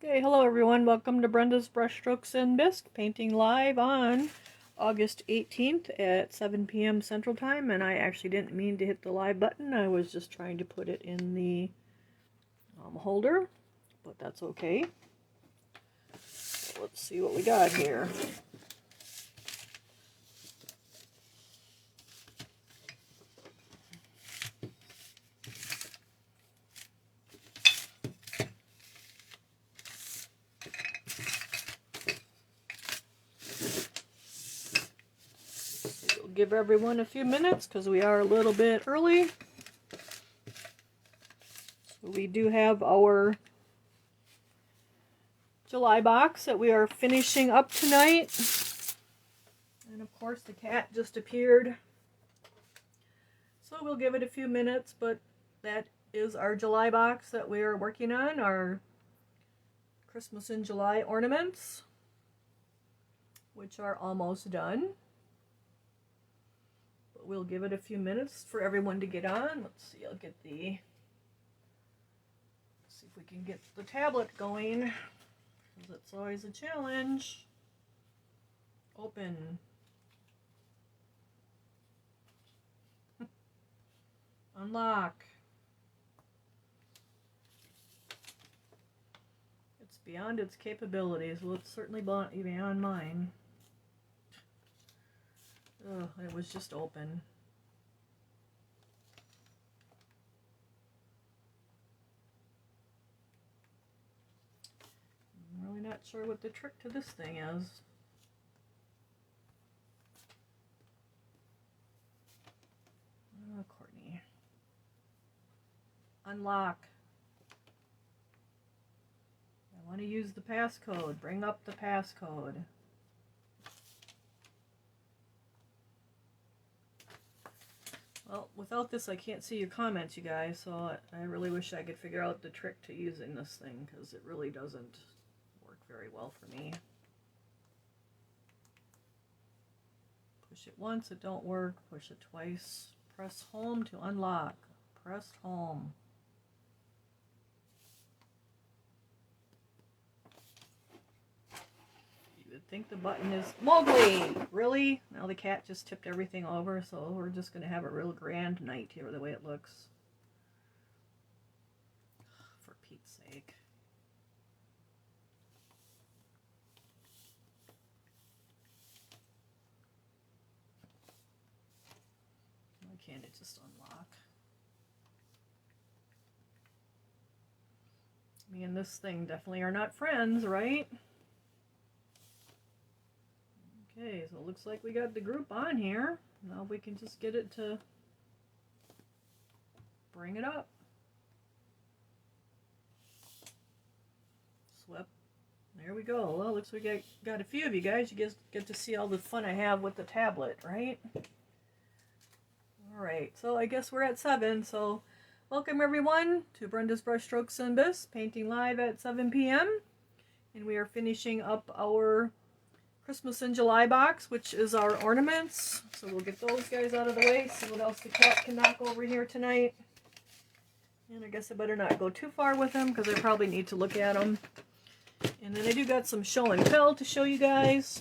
Okay, hello everyone. Welcome to Brenda's Brushstrokes and Bisque, painting live on August 18th at 7 p.m. Central Time. And I actually didn't mean to hit the live button. I was just trying to put it in the holder, but that's okay. So let's see what we got here. We'll give everyone a few minutes because we are a little bit early. So we do have our July box that we are finishing up tonight. And of course the cat just appeared. So we'll give it a few minutes, but that is our July box that we are working on, our Christmas in July ornaments, which are almost done. But we'll give it a few minutes for everyone to get on. Let's see, let's see if we can get the tablet going, because it's always a challenge. Open. Unlock. It's beyond its capabilities. Well, it's certainly beyond mine. Oh, it was just open. I'm really not sure what the trick to this thing is. Oh, Courtney. Unlock. I want to use the passcode. Bring up the passcode. Well, without this I can't see your comments, you guys, so I really wish I could figure out the trick to using this thing, because it really doesn't work very well for me. Push it once, it don't work. Push it twice. Press home to unlock. Press home. Think the button is Mowgli. Really? Now the cat just tipped everything over, so we're just gonna have a real grand night here the way it looks. For Pete's sake. Why can't it just unlock? Me and this thing definitely are not friends, right? Okay, so it looks like we got the group on here. Now we can just get it to bring it up. Swept. There we go. Well, looks like I got a few of you guys. You guys get to see all the fun I have with the tablet, right? Alright, so I guess we're at 7, so welcome everyone to Brenda's Brushstrokes and Bisque, painting live at 7 p.m. And we are finishing up our Christmas in July box, which is our ornaments. So we'll get those guys out of the way, see what else the cat can knock over here tonight. And I guess I better not go too far with them, because I probably need to look at them. And then I do got some show and tell to show you guys.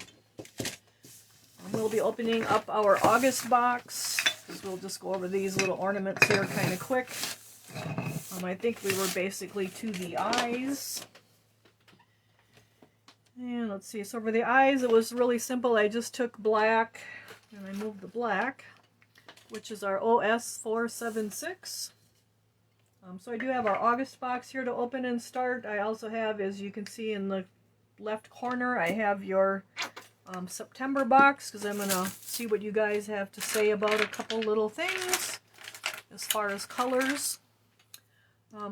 We'll be opening up our August box, because we'll just go over these little ornaments here kind of quick. I think we were basically to the eyes. And let's see, so for the eyes it was really simple. I just took black and I moved the black, which is our OS476. So I do have our August box here to open and start. I also have, as you can see in the left corner, I have your September box, because I'm going to see what you guys have to say about a couple little things as far as colors.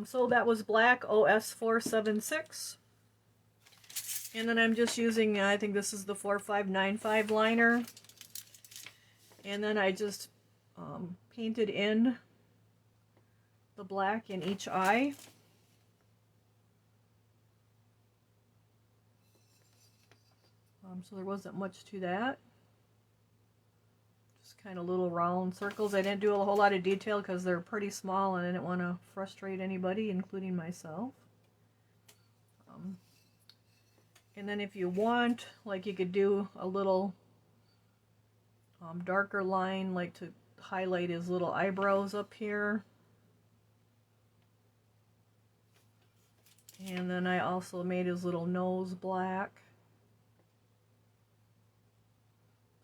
So that was black OS476. And then I'm just using, I think this is the 4595 liner. And then I just painted in the black in each eye. So there wasn't much to that. Just kind of little round circles. I didn't do a whole lot of detail because they're pretty small and I didn't want to frustrate anybody, including myself. And then if you want, like you could do a little darker line, like to highlight his little eyebrows up here. And then I also made his little nose black.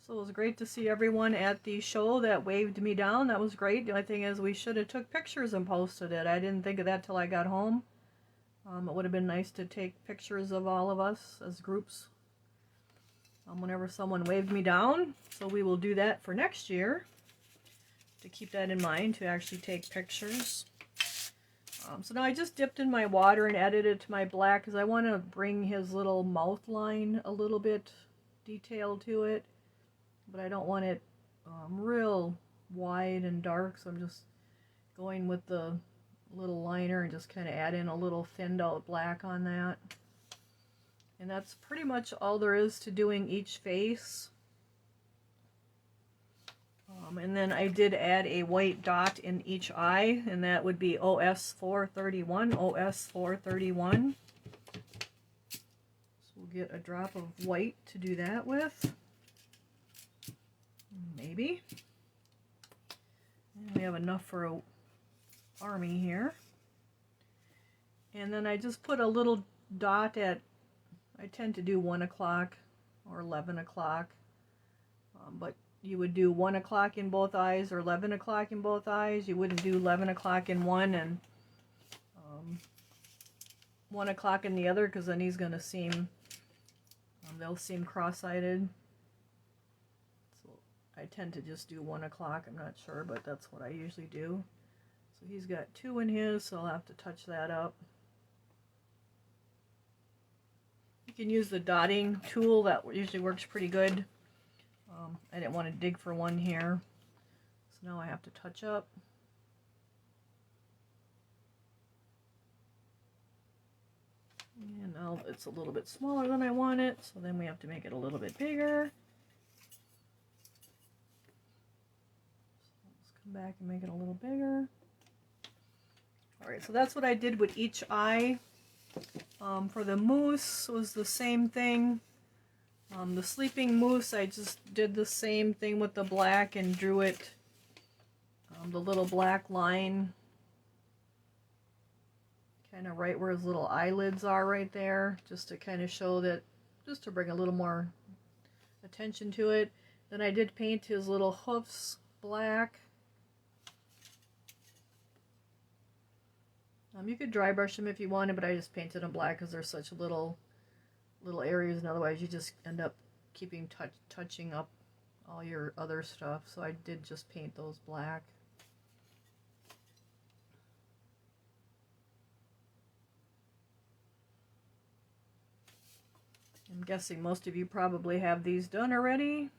So it was great to see everyone at the show that waved me down. That was great. The only thing is we should have took pictures and posted it. I didn't think of that till I got home. It would have been nice to take pictures of all of us as groups whenever someone waved me down. So we will do that for next year, to keep that in mind, to actually take pictures. So now I just dipped in my water and added it to my black because I want to bring his little mouth line a little bit detailed to it, but I don't want it real wide and dark, so I'm just going with the little liner and just kind of add in a little thinned out black on that. And that's pretty much all there is to doing each face. And then I did add a white dot in each eye, and that would be OS431, OS431. So we'll get a drop of white to do that with. Maybe. And we have enough for a army here. And then I just put a little dot at, I tend to do 1 o'clock or 11 o'clock, but you would do 1 o'clock in both eyes or 11 o'clock in both eyes. You wouldn't do 11 o'clock in one and 1 o'clock in the other, because then he's going to seem, they'll seem cross-eyed. So I tend to just do 1 o'clock. I'm not sure, but that's what I usually do. So he's got 2 in his, so I'll have to touch that up. You can use the dotting tool. That usually works pretty good. I didn't want to dig for one here, so now I have to touch up. And now it's a little bit smaller than I want it, so then we have to make it a little bit bigger. So let's come back and make it a little bigger. Alright, so that's what I did with each eye. For the moose, it was the same thing. The sleeping moose, I just did the same thing with the black and drew it, the little black line, kind of right where his little eyelids are right there, just to kind of show that, just to bring a little more attention to it. Then I did paint his little hoofs black. You could dry brush them if you wanted, but I just painted them black because they're such little areas, and otherwise you just end up keeping touching up all your other stuff. So I did just paint those black. I'm guessing most of you probably have these done already,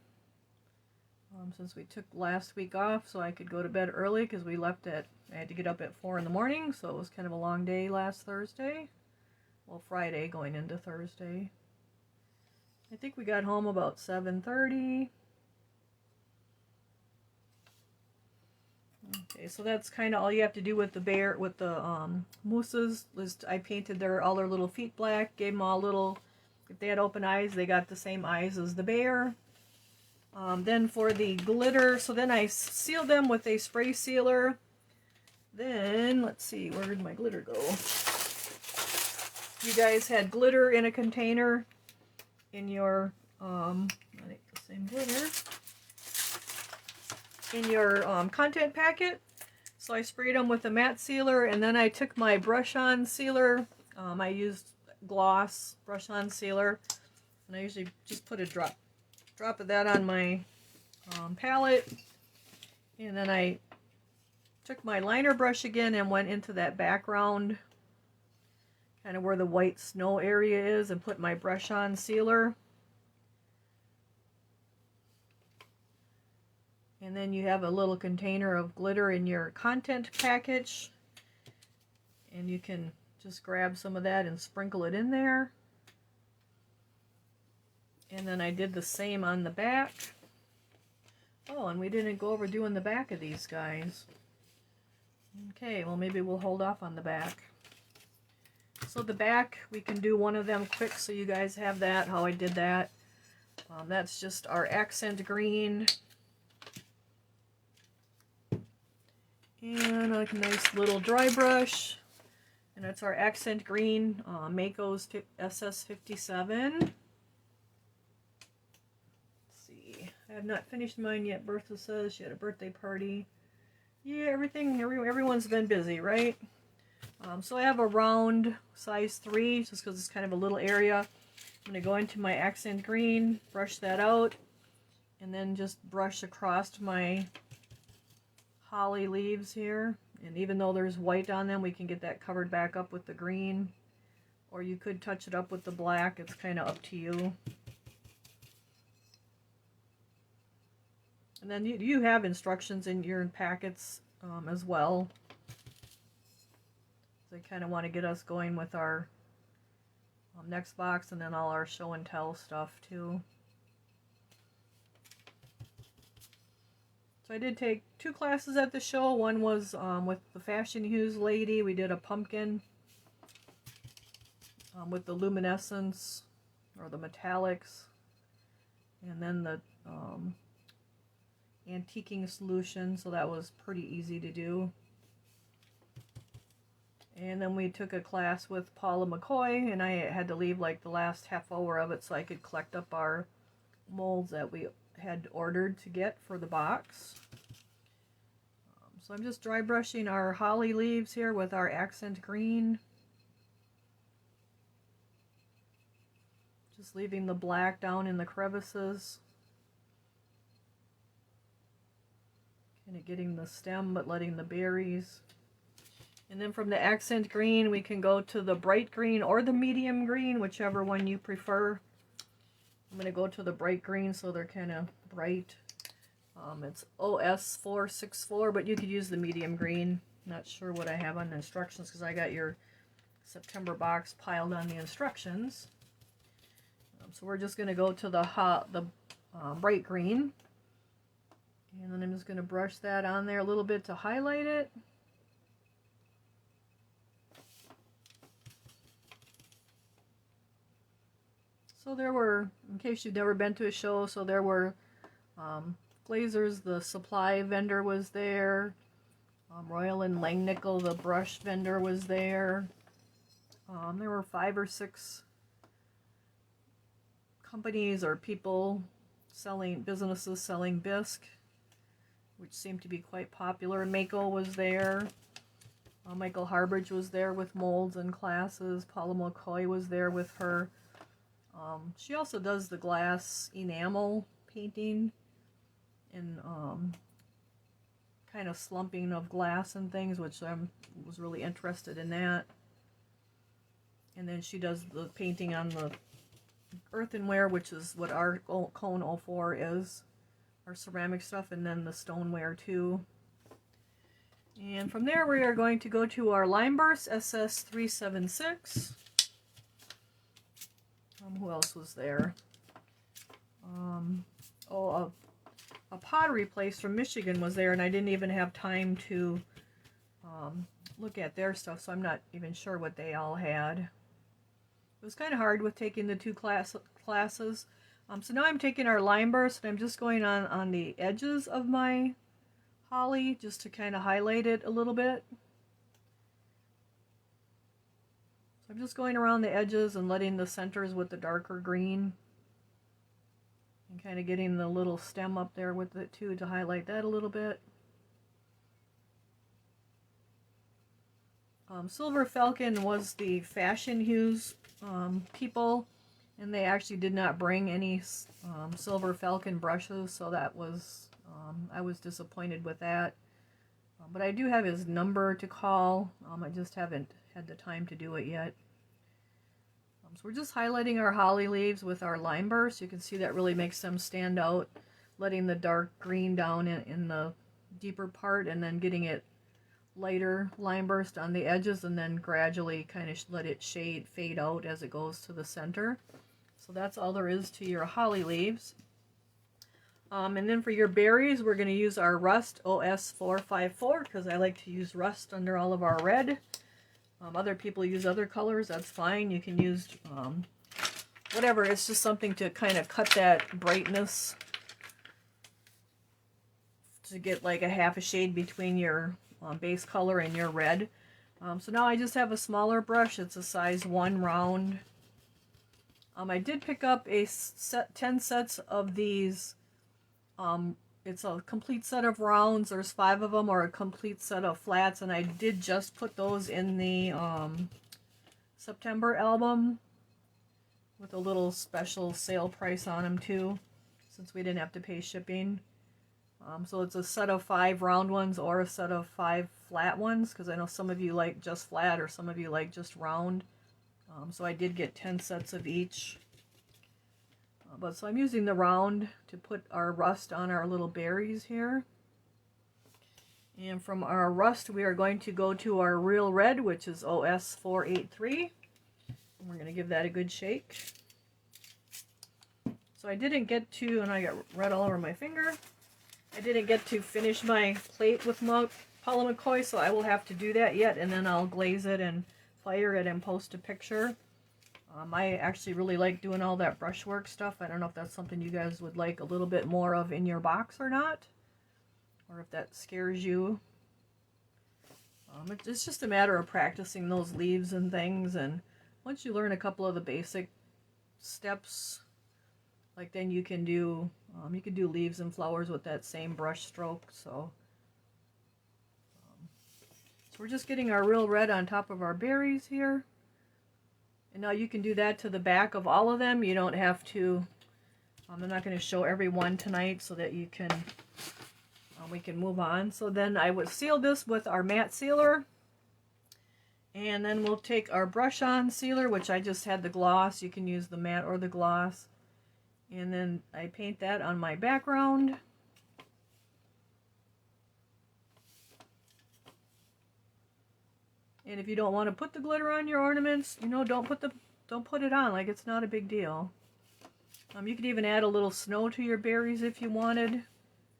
since we took last week off so I could go to bed early, because we left at, I had to get up at 4 in the morning, so it was kind of a long day last Thursday. Well, Friday going into Thursday. I think we got home about 7:30. Okay, so that's kind of all you have to do with the bear, with the mooses. I painted all their little feet black, gave them all little, if they had open eyes, they got the same eyes as the bear. Then for the glitter, so then I sealed them with a spray sealer. Then, let's see, where did my glitter go? You guys had glitter in a container in your, I think the same glitter, in your content packet. So I sprayed them with a matte sealer, and then I took my brush-on sealer. I used gloss brush-on sealer, and I usually just put a drop of that on my palette, and then I took my liner brush again and went into that background, kind of where the white snow area is, and put my brush-on sealer. And then you have a little container of glitter in your content package, and you can just grab some of that and sprinkle it in there. And then I did the same on the back. Oh, and we didn't go over doing the back of these guys. Okay, well maybe we'll hold off on the back. So the back, we can do one of them quick so you guys have that, how I did that. That's just our accent green. And a nice little dry brush. And that's our accent green, Mako's SS57. Let's see, I have not finished mine yet. Bertha says she had a birthday party. Yeah, everyone's been busy, right? So I have a round size 3, just because it's kind of a little area. I'm going to go into my accent green, brush that out, and then just brush across my holly leaves here. And even though there's white on them, we can get that covered back up with the green. Or you could touch it up with the black. It's kind of up to you. And then you have instructions in your packets as well. So I kind of want to get us going with our next box, and then all our show and tell stuff too. So I did take 2 classes at the show. One was with the Fashion Hues lady. We did a pumpkin with the luminescence or the metallics, and then the antiquing solution, so that was pretty easy to do. And then we took a class with Paula McCoy, and I had to leave like the last half hour of it so I could collect up our molds that we had ordered to get for the box. So I'm just dry brushing our holly leaves here with our accent green. Just leaving the black down in the crevices. Kind of getting the stem but letting the berries. And then from the accent green, we can go to the bright green or the medium green, whichever one you prefer. I'm going to go to the bright green so they're kind of bright. It's OS464, but you could use the medium green. Not sure what I have on the instructions because I got your September box piled on the instructions. So we're just going to go to the bright green. And then I'm just going to brush that on there a little bit to highlight it. So there were, in case you've never been to a show, so there were Glazers, the supply vendor was there. Royal and Langnickel, the brush vendor, was there. There were 5 or 6 companies or people businesses selling bisque, which seemed to be quite popular. Mako was there. Michael Harbridge was there with molds and classes. Paula McCoy was there with her. She also does the glass enamel painting and kind of slumping of glass and things, which I was really interested in that. And then she does the painting on the earthenware, which is what our Cone 04 is, our ceramic stuff, and then the stoneware too. And from there we are going to go to our Lime Burst SS376. Who else was there? A pottery place from Michigan was there, and I didn't even have time to look at their stuff, so I'm not even sure what they all had. It was kind of hard with taking the 2 classes. So now I'm taking our Lime Burst, and I'm just going on the edges of my holly just to kind of highlight it a little bit. I'm just going around the edges and letting the centers with the darker green. And kind of getting the little stem up there with it too to highlight that a little bit. Silver Falcon was the Fashion Hues people. And they actually did not bring any Silver Falcon brushes. So that was, I was disappointed with that. But I do have his number to call. I just haven't had the time to do it yet. So we're just highlighting our holly leaves with our Lime Burst. You can see that really makes them stand out, letting the dark green down in the deeper part and then getting it lighter Lime Burst on the edges and then gradually kind of let it fade out as it goes to the center. So that's all there is to your holly leaves. And then for your berries, we're going to use our Rust OS454 because I like to use rust under all of our red. Other people use other colors, that's fine. You can use whatever. It's just something to kind of cut that brightness, to get like a half a shade between your base color and your red. So now I just have a smaller brush. It's a size 1 round. I did pick up 10 sets of these. It's a complete set of rounds. There's 5 of them, or a complete set of flats, and I did just put those in the September album with a little special sale price on them too, since we didn't have to pay shipping. So it's a set of 5 round ones or a set of 5 flat ones, because I know some of you like just flat or some of you like just round. So I did get 10 sets of each. But so I'm using the round to put our rust on our little berries here. And from our rust, we are going to go to our real red, which is OS483. And we're going to give that a good shake. So I didn't get to, and I got red all over my finger, I didn't get to finish my plate with polymacoy, so I will have to do that yet, and then I'll glaze it and fire it and post a picture. I actually really like doing all that brushwork stuff. I don't know if that's something you guys would like a little bit more of in your box or not, or if that scares you. It's just a matter of practicing those leaves and things, and once you learn a couple of the basic steps, like then you can do leaves and flowers with that same brush stroke. So we're just getting our real red on top of our berries here. And now you can do that to the back of all of them. You don't have to, I'm not going to show every one tonight so that you can, we can move on. So then I would seal this with our matte sealer. And then we'll take our brush on sealer, which I just had the gloss. You can use the matte or the gloss. And then I paint that on my background. And if you don't want to put the glitter on your ornaments, you know, don't put it on. Like, it's not a big deal. You could even add a little snow to your berries if you wanted, if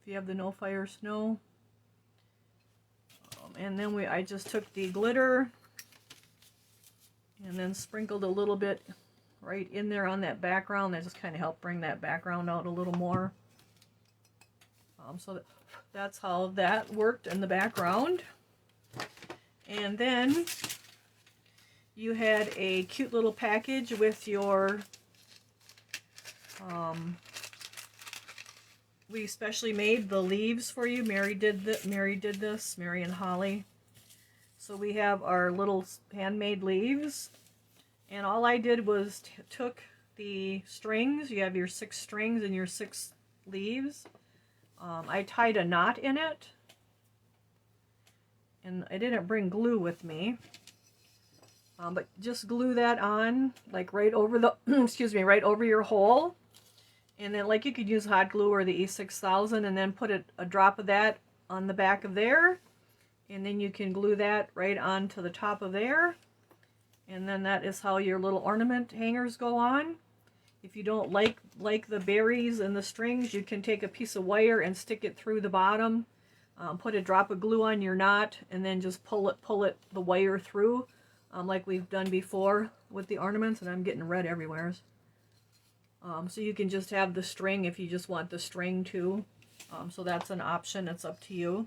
you have the no fire snow. And then I just took the glitter and then sprinkled a little bit right in there on that background. That just kind of helped bring that background out a little more. So that's how that worked in the background. And then you had a cute little package with your, we specially made the leaves for you. Mary did this, Mary and Holly. So we have our little handmade leaves. And all I did was took the strings. You have your 6 strings and your 6 leaves. I tied a knot in it. And I didn't bring glue with me, but just glue that on, like right over the, excuse me, right over your hole. And then, like, you could use hot glue or the E6000, and then put a drop of that on the back of there. And then you can glue that right onto the top of there. And then that is how your little ornament hangers go on. If you don't like the berries and the strings, you can take a piece of wire and stick it through the bottom. Put a drop of glue on your knot, and then just pull the wire through, like we've done before with the ornaments. And I'm getting red everywhere. So you can just have the string if you just want the string too. So that's an option. It's up to you.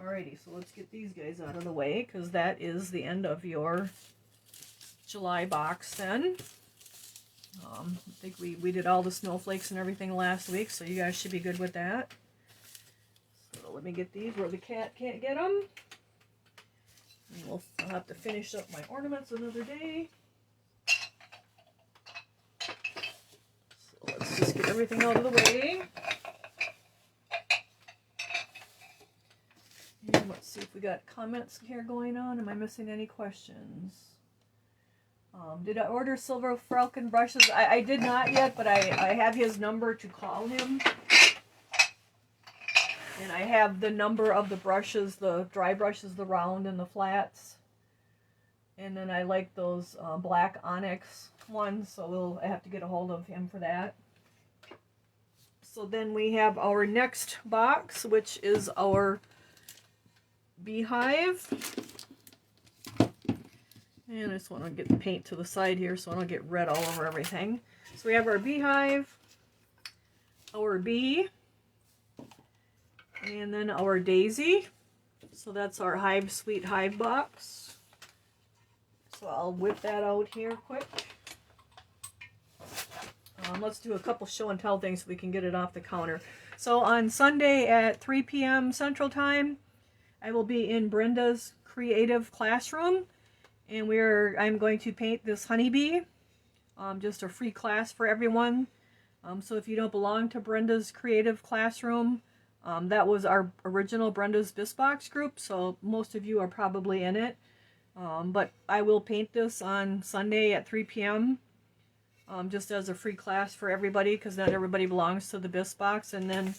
Alrighty, so let's get these guys out of the way, because that is the end of your July box then. I think we did all the snowflakes and everything last week, so you guys should be good with that. So let me get these where the cat can't get them. And I'll have to finish up my ornaments another day. So let's just get everything out of the way. And let's see if we got comments here going on. Am I missing any questions? Did I order Silver Falcon brushes? I did not yet, but I have his number to call him. And I have the number of the brushes, the dry brushes, the round and the flats. And then I like those black onyx ones, so I have to get a hold of him for that. So then we have our next box, which is our beehive. And I just want to get the paint to the side here so I don't get red all over everything. So we have our beehive, our bee, and then our daisy. So that's our Hive Sweet Hive box. So I'll whip that out here quick. Let's do a couple show and tell things so we can get it off the counter. So on Sunday at 3 p.m. Central Time, I will be in Brenda's creative classroom. And I'm going to paint this honeybee, just a free class for everyone. So if you don't belong to Brenda's creative classroom, that was our original Brenda's Bisbox group, so most of you are probably in it. But I will paint this on Sunday at 3 p.m. Just as a free class for everybody, because not everybody belongs to the Bisbox. And then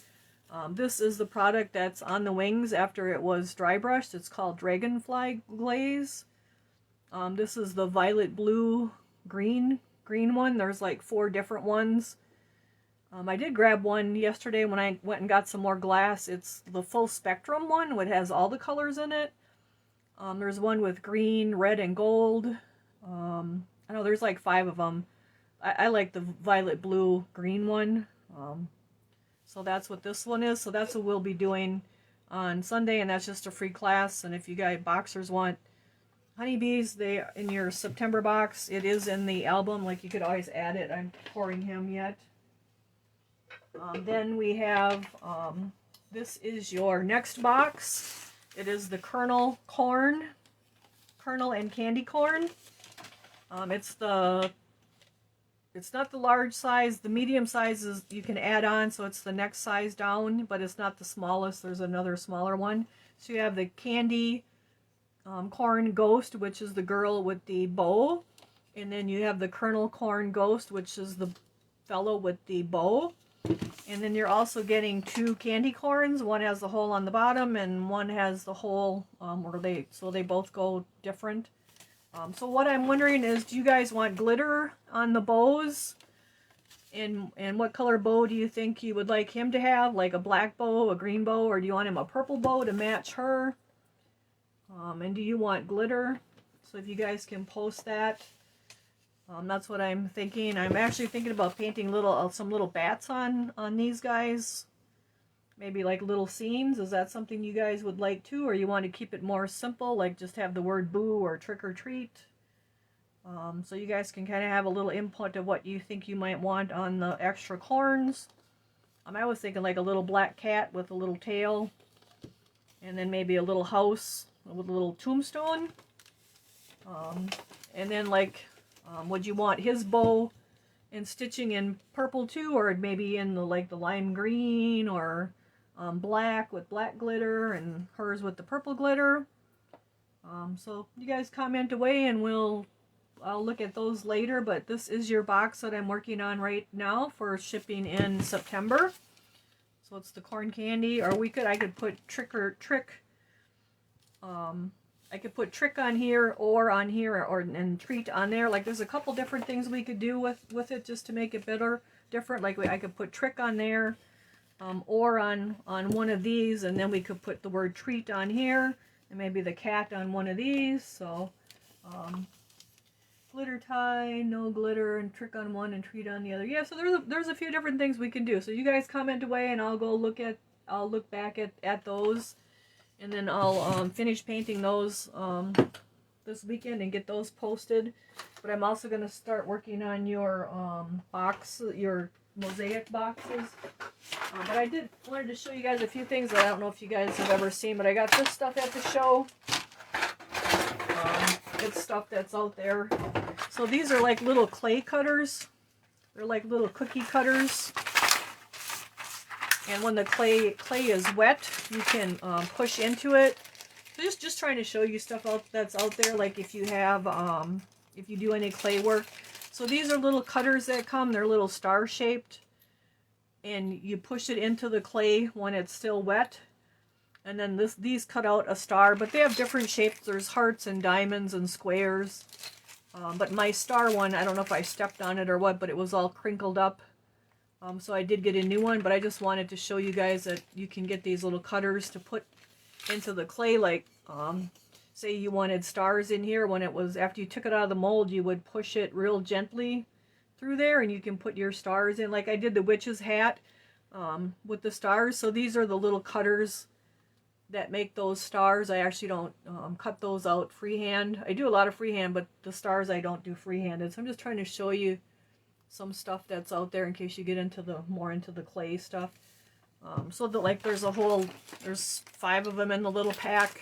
this is the product that's on the wings after it was dry brushed. It's called Dragonfly Glaze. This is the violet, blue, green one. There's like 4 different ones. I did grab one yesterday when I went and got some more glass. It's the full spectrum one, which has all the colors in it. There's one with green, red, and gold. I know there's like 5 of them. I like the violet, blue, green one. So that's what this one is. So that's what we'll be doing on Sunday, and that's just a free class. And if you guys boxers want honeybees, they in your September box, it is in the album. Like, you could always add it. I'm pouring him yet. Then we have, this is your next box. It is the kernel and candy corn. It's not the large size. The medium size is you can add on, so it's the next size down, but it's not the smallest. There's another smaller one. So you have the candy corn ghost, which is the girl with the bow, and then you have the kernel corn ghost, which is the fellow with the bow. And then you're also getting 2 candy corns. One has the hole on the bottom, and one has the hole so they both go different. So what I'm wondering is, do you guys want glitter on the bows? And what color bow do you think you would like him to have? Like a black bow, a green bow, or do you want him a purple bow to match her? And do you want glitter? So if you guys can post that. That's what I'm thinking. I'm actually thinking about painting some little bats on these guys. Maybe like little scenes. Is that something you guys would like too? Or you want to keep it more simple, like just have the word boo or trick or treat? So you guys can kind of have a little input of what you think you might want on the extra corns. I was thinking like a little black cat with a little tail. And then maybe a little house with a little tombstone. And then like, would you want his bow and stitching in purple too, or maybe in the lime green, or black with black glitter, and hers with the purple glitter? So you guys comment away, and I'll look at those later. But this is your box that I'm working on right now for shipping in September. So it's the corn candy, or I could put trick. I could put trick on here, or on here, and treat on there. Like, there's a couple different things we could do with it just to make it different. Like, I could put trick on there, or on one of these, and then we could put the word treat on here, and maybe the cat on one of these. So glitter tie, no glitter, and trick on one and treat on the other. Yeah, so there's a few different things we can do. So you guys comment away, and I'll look back at those. And then I'll finish painting those this weekend and get those posted. But I'm also going to start working on your your mosaic boxes. But I wanted to show you guys a few things that I don't know if you guys have ever seen. But I got this stuff at the show. It's stuff that's out there. So these are like little clay cutters. They're like little cookie cutters. And when the clay is wet, you can push into it. So just trying to show you stuff that's out there, like if you have, if you do any clay work. So these are little cutters that come. They're little star shaped, and you push it into the clay when it's still wet. And then these cut out a star, but they have different shapes. There's hearts and diamonds and squares. But my star one, I don't know if I stepped on it or what, but it was all crinkled up. So I did get a new one, but I just wanted to show you guys that you can get these little cutters to put into the clay. Like, say you wanted stars in here, when it was, after you took it out of the mold, you would push it real gently through there and you can put your stars in. Like I did the witch's hat with the stars. So these are the little cutters that make those stars. I actually don't cut those out freehand. I do a lot of freehand, but the stars I don't do freehanded. So I'm just trying to show you some stuff that's out there in case you get into the more into the clay stuff. So that, like, there's 5 of them in the little pack.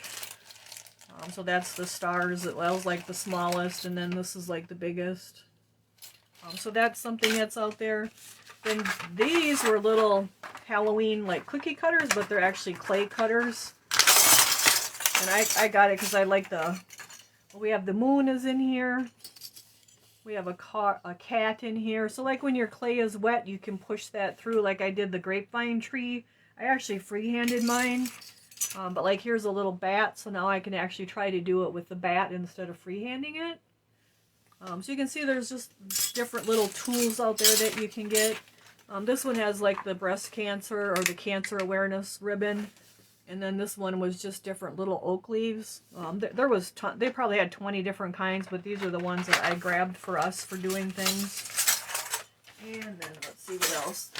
So that's the stars. That was like the smallest, and then this is like the biggest. So that's something that's out there. Then these were little Halloween like cookie cutters, but they're actually clay cutters. And I got it because I like we have the moon is in here. We have a cat in here. So like when your clay is wet, you can push that through. Like I did the grapevine tree. I actually freehanded mine. But like here's a little bat. So now I can actually try to do it with the bat instead of freehanding it. So you can see there's just different little tools out there that you can get. This one has like the breast cancer or the cancer awareness ribbon. And then this one was just different little oak leaves. They probably had 20 different kinds, but these are the ones that I grabbed for us for doing things. And then let's see what else.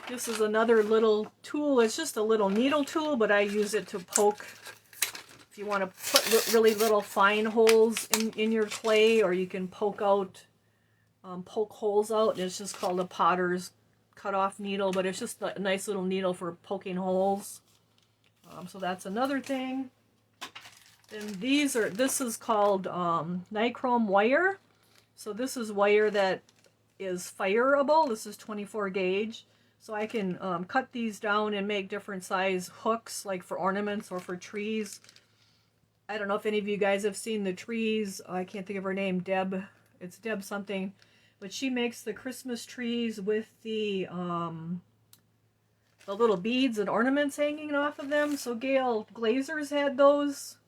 This is another little tool. It's just a little needle tool, but I use it to poke. If you want to put really little fine holes in your clay, or you can poke holes out. It's just called a potter's cut-off needle, but it's just a nice little needle for poking holes. So that's another thing. Then this is called nichrome wire. So this is wire that is fireable. This is 24 gauge. So I can cut these down and make different size hooks, like for ornaments or for trees. I don't know if any of you guys have seen the trees. I can't think of her name. Deb. It's Deb something. But she makes the Christmas trees with the little beads and ornaments hanging off of them. So Gail Glazers had those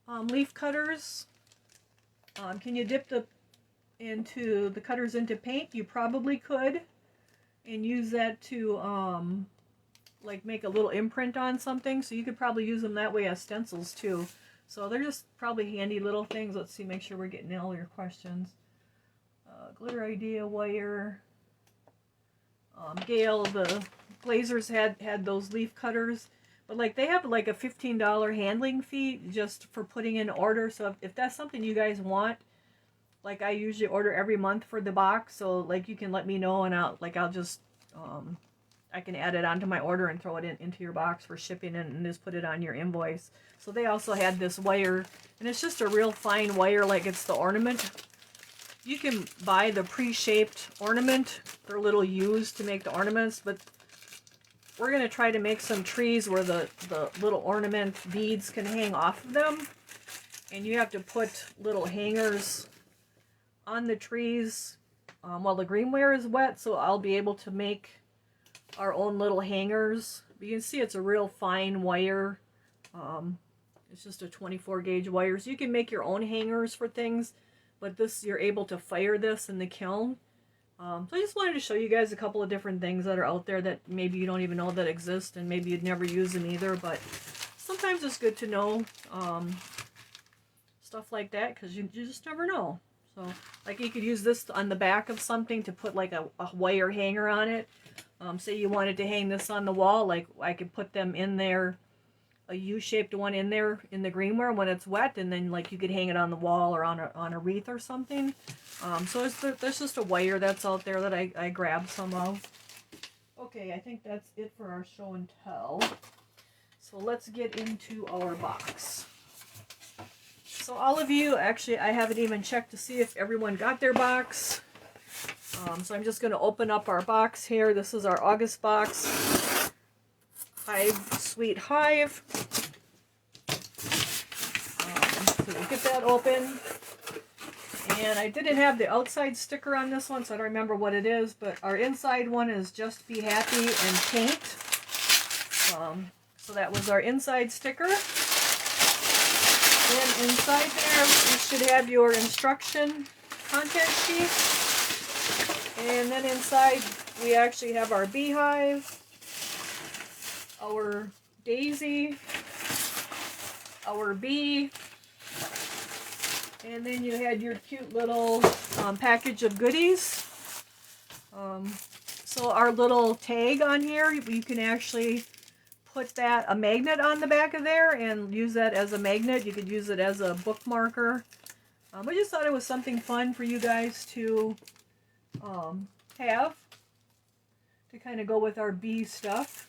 leaf cutters. Can you dip the cutters into paint? You probably could. And use that to like make a little imprint on something. So you could probably use them that way as stencils too. So they're just probably handy little things. Let's see, make sure we're getting all your questions. Glitter idea wire. Gail, the Glazers had those leaf cutters, but like they have like a $15 handling fee just for putting in order. So if that's something you guys want, like I usually order every month for the box, so like you can let me know and I'll just I can add it onto my order and throw it into your box for shipping and just put it on your invoice. So they also had this wire, and it's just a real fine wire, like it's the ornament. You can buy the pre-shaped ornament. They're little used to make the ornaments, but we're going to try to make some trees where the little ornament beads can hang off of them. And you have to put little hangers on the trees while the green wire is wet, so I'll be able to make our own little hangers. You can see it's a real fine wire. It's just a 24 gauge wire, so you can make your own hangers for things. But this, you're able to fire this in the kiln. So I just wanted to show you guys a couple of different things that are out there that maybe you don't even know that exist, and maybe you'd never use them either, but sometimes it's good to know stuff like that, because you just never know. So like you could use this on the back of something to put like a wire hanger on it. Say you wanted to hang this on the wall, like I could put them in there, a U-shaped one in there in the greenware when it's wet, and then like you could hang it on the wall or on a wreath or something. So there's just a wire that's out there that I grabbed some of. Okay, I think that's it for our show and tell. So let's get into our box. So all of you, actually I haven't even checked to see if everyone got their box. So I'm just going to open up our box here. This is our August box. Hive, Sweet Hive. So we'll get that open. And I didn't have the outside sticker on this one, so I don't remember what it is, but our inside one is Just Be Happy and Paint. So that was our inside sticker. And inside there, you should have your instruction content sheet. And then inside, we actually have our beehive, our daisy, our bee. And then you had your cute little package of goodies. So our little tag on here, you can actually put a magnet on the back of there and use that as a magnet. You could use it as a bookmarker. I just thought it was something fun for you guys to have to kind of go with our bee stuff.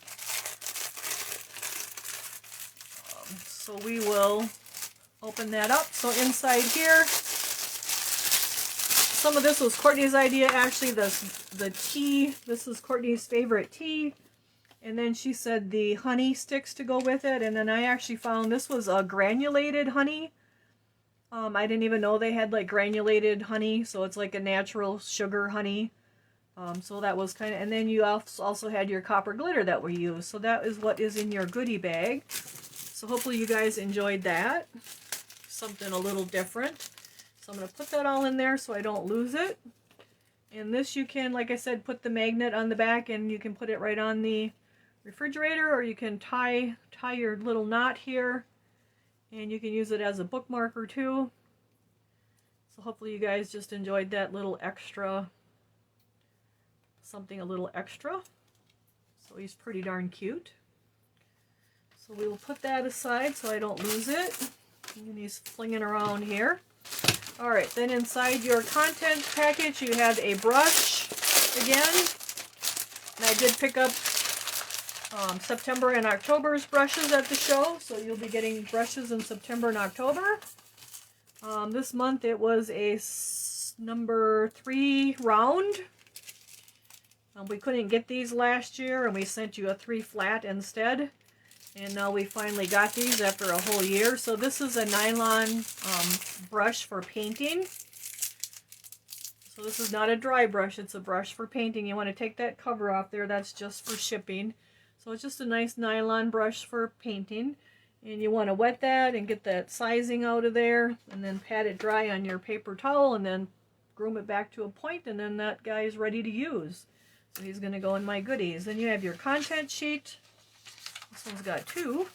So we will open that up. So inside here, some of this was Courtney's idea. Actually, the tea, this is Courtney's favorite tea. And then she said the honey sticks to go with it. And then I actually found this was a granulated honey. I didn't even know they had like granulated honey. So it's like a natural sugar honey. So that was kind of, and then you also had your copper glitter that we used. So that is what is in your goodie bag. So hopefully you guys enjoyed that. Something a little different. So I'm going to put that all in there so I don't lose it. And this you can, like I said, put the magnet on the back and you can put it right on the refrigerator, or you can tie your little knot here and you can use it as a bookmarker too. So hopefully you guys just enjoyed that little extra, something a little extra. So he's pretty darn cute. So we will put that aside so I don't lose it. And he's flinging around here. Alright, then inside your content package you had a brush again. And I did pick up September and October's brushes at the show. So you'll be getting brushes in September and October. This month it was a number 3 round. We couldn't get these last year and we sent you a 3 flat instead. And now we finally got these after a whole year. So this is a nylon brush for painting. So this is not a dry brush, it's a brush for painting. You want to take that cover off there, that's just for shipping. So it's just a nice nylon brush for painting. And you want to wet that and get that sizing out of there. And then pat it dry on your paper towel and then groom it back to a point, and then that guy is ready to use. So he's going to go in my goodies. Then you have your content sheet. This one's got 2.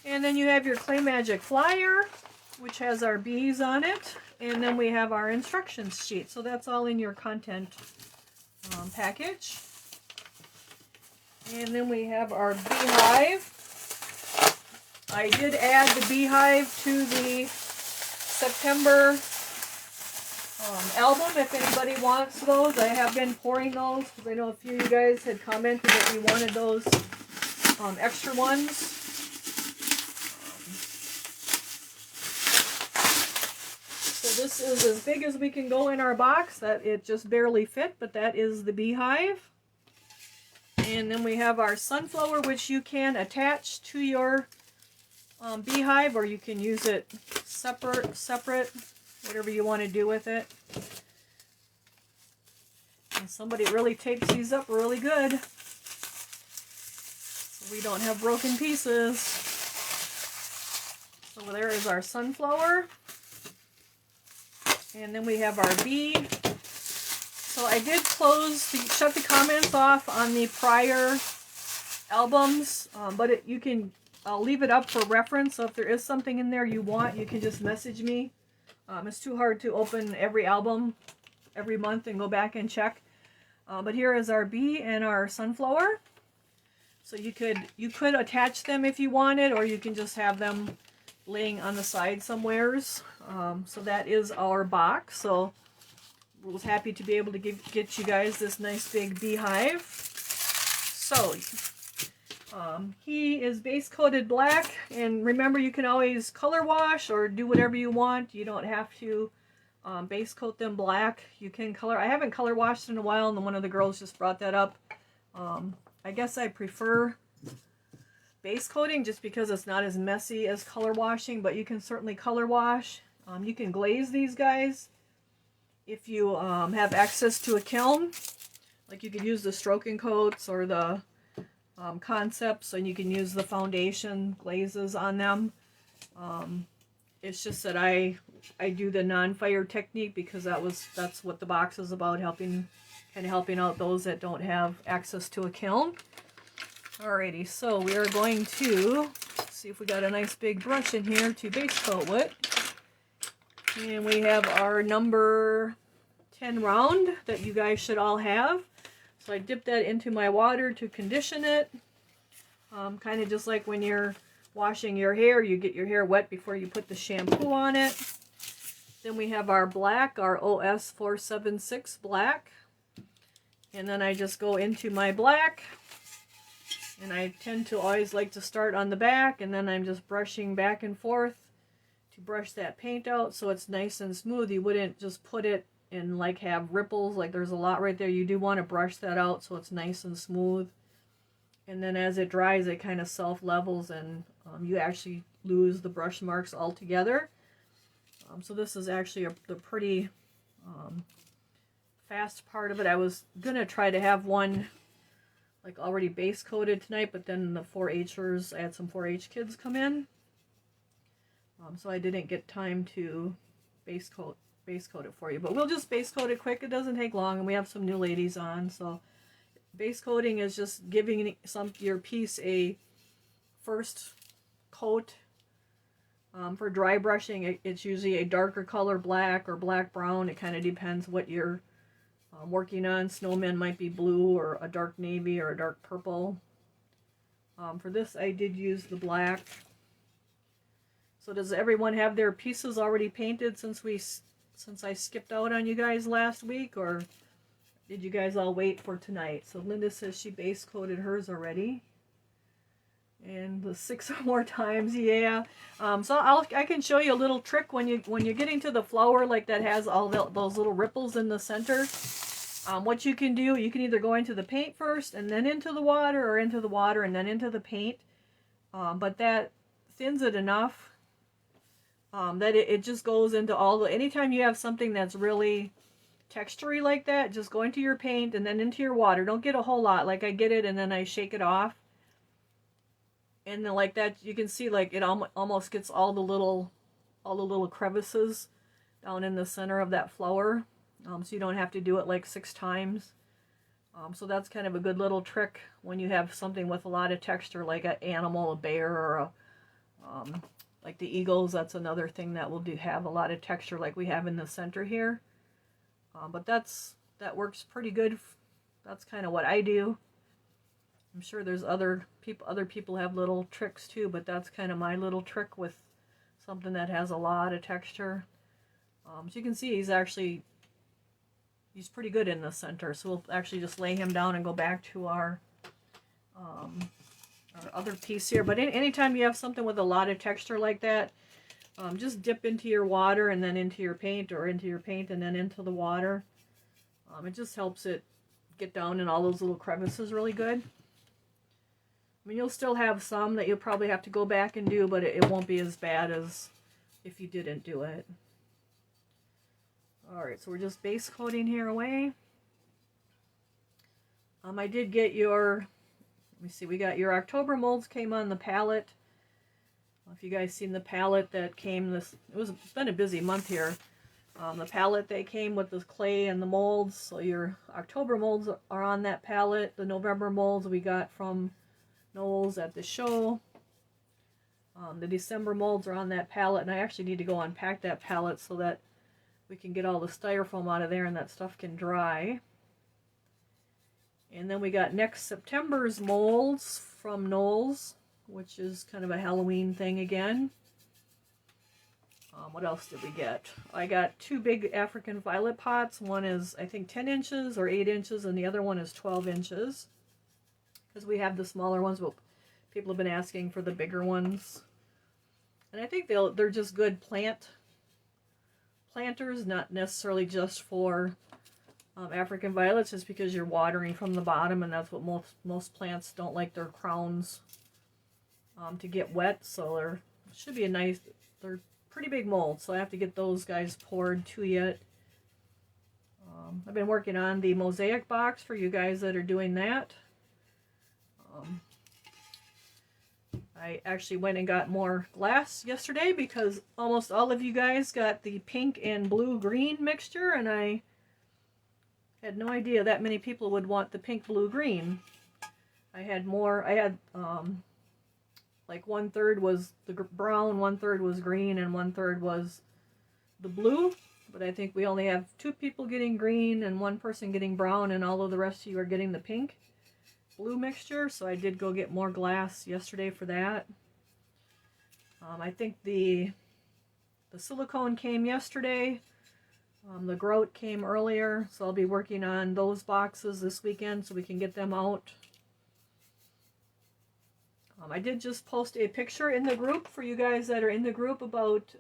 And then you have your Clay Magic flyer, which has our bees on it. And then we have our instructions sheet. So that's all in your content package. And then we have our beehive. I did add the beehive to the September album if anybody wants those. I have been pouring those because I know a few of you guys had commented that you wanted those extra ones. So this is as big as we can go in our box. That it just barely fit, but that is the beehive. And then we have our sunflower, which you can attach to your beehive, or you can use it separate, whatever you want to do with it. And somebody really tapes these up really good. We don't have broken pieces. So there is our sunflower. And then we have our bee. So I did shut the comments off on the prior albums, but I'll leave it up for reference. So if there is something in there you want, you can just message me. It's too hard to open every album every month and go back and check. But here is our bee and our sunflower. So you could attach them if you wanted, or you can just have them laying on the side somewheres. So that is our box. So I was happy to be able to get you guys this nice big beehive. So he is base coated black, and remember you can always color wash or do whatever you want. You don't have to base coat them black. You can color. I haven't color washed in a while, and one of the girls just brought that up. I guess I prefer base coating just because it's not as messy as color washing, but you can certainly color wash. You can glaze these guys if you have access to a kiln. Like you could use the stroking coats or the concepts, and you can use the foundation glazes on them. It's just that I do the non-fire technique because that's what the box is about, helping out those that don't have access to a kiln. Alrighty, so we are going to, let's see if we got a nice big brush in here to base coat with. And we have our number 10 round that you guys should all have. So I dipped that into my water to condition it. Kind of just like when you're washing your hair, you get your hair wet before you put the shampoo on it. Then we have our black, our OS476 black. And then I just go into my black. And I tend to always like to start on the back, and then I'm just brushing back and forth to brush that paint out so it's nice and smooth. You wouldn't just put it and like have ripples, like there's a lot right there. You do want to brush that out so it's nice and smooth. And then as it dries, it kind of self-levels, and you actually lose the brush marks altogether. So this is actually the pretty fast part of it. I was going to try to have one like already base coated tonight, but then the 4-Hers, I had some 4-H kids come in. So I didn't get time to base coat it for you. But we'll just base coat it quick. It doesn't take long, and we have some new ladies on. So base coating is just giving your piece a first coat. For dry brushing, it's usually a darker color, black or black brown. It kind of depends what you're working on. Snowmen might be blue or a dark navy or a dark purple. For this, I did use the black. So does everyone have their pieces already painted since I skipped out on you guys last week, or did you guys all wait for tonight? So Linda says she base coated hers already. And the 6 or more times, yeah. So I can show you a little trick when you're getting to the flower like that has all those little ripples in the center. What you can do, you can either go into the paint first and then into the water, or into the water and then into the paint. But that thins it enough that it just goes into all the... Anytime you have something that's really textury like that, just go into your paint and then into your water. Don't get a whole lot. Like I get it and then I shake it off. And then like that, you can see like it almost gets all the little crevices down in the center of that flower. So you don't have to do it like 6 times. So that's kind of a good little trick when you have something with a lot of texture, like an animal, a bear, or like the eagles. That's another thing that will have a lot of texture like we have in the center here. But that works pretty good. That's kind of what I do. I'm sure there's other people have little tricks too, but that's kind of my little trick with something that has a lot of texture. So you can see he's pretty good in the center. So we'll actually just lay him down and go back to our other piece here. But anytime you have something with a lot of texture like that, just dip into your water and then into your paint, or into your paint and then into the water. It just helps it get down in all those little crevices really good. I mean, you'll still have some that you'll probably have to go back and do, but it won't be as bad as if you didn't do it. Alright, so we're just base coating here away. I did get your, let me see, we got your October molds came on the palette. If you guys seen the palette that came it's been a busy month here. The palette that came with the clay and the molds. So your October molds are on that palette. The November molds we got from Knowles at the show. The December molds are on that palette, and I actually need to go unpack that palette so that we can get all the styrofoam out of there and that stuff can dry. And then we got next September's molds from Knowles, which is kind of a Halloween thing again. What else did we get? I got 2 big African violet pots. One is, I think, 10 inches or 8 inches, and the other one is 12 inches. Because we have the smaller ones, but people have been asking for the bigger ones. And I think they're just good planters, not necessarily just for African violets, just because you're watering from the bottom, and that's what most plants don't like their crowns to get wet. So there should be they're pretty big molds, so I have to get those guys poured too yet. I've been working on the mosaic box for you guys that are doing that. I actually went and got more glass yesterday because almost all of you guys got the pink and blue-green mixture, and I had no idea that many people would want the pink, blue, green. I had like 1/3 was the brown, 1/3 was green, and 1/3 was the blue. But I think we only have 2 people getting green and 1 person getting brown, and all of the rest of you are getting the pink blue mixture. So I did go get more glass yesterday for that. I think the silicone came yesterday. The grout came earlier, so I'll be working on those boxes this weekend so we can get them out. I did just post a picture in the group for you guys that are in the group about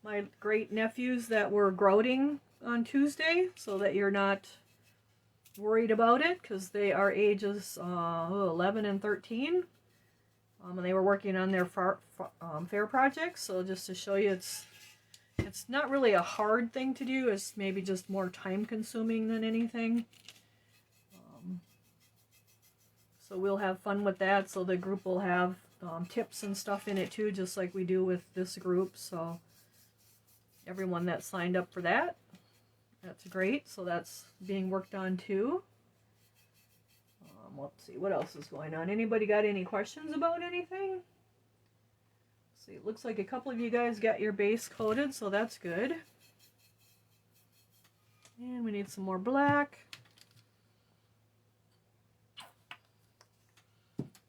my great nephews that were grouting on Tuesday, so that you're not worried about it, because they are ages 11 and 13. And they were working on their fair projects, so just to show you, it's not really a hard thing to do. It's maybe just more time consuming than anything. So we'll have fun with that. So the group will have tips and stuff in it too, just like we do with this group. So everyone that signed up for that, that's great. So that's being worked on too. Let's see, what else is going on? Anybody got any questions about anything? See, it looks like a couple of you guys got your base coated, so that's good. And we need some more black.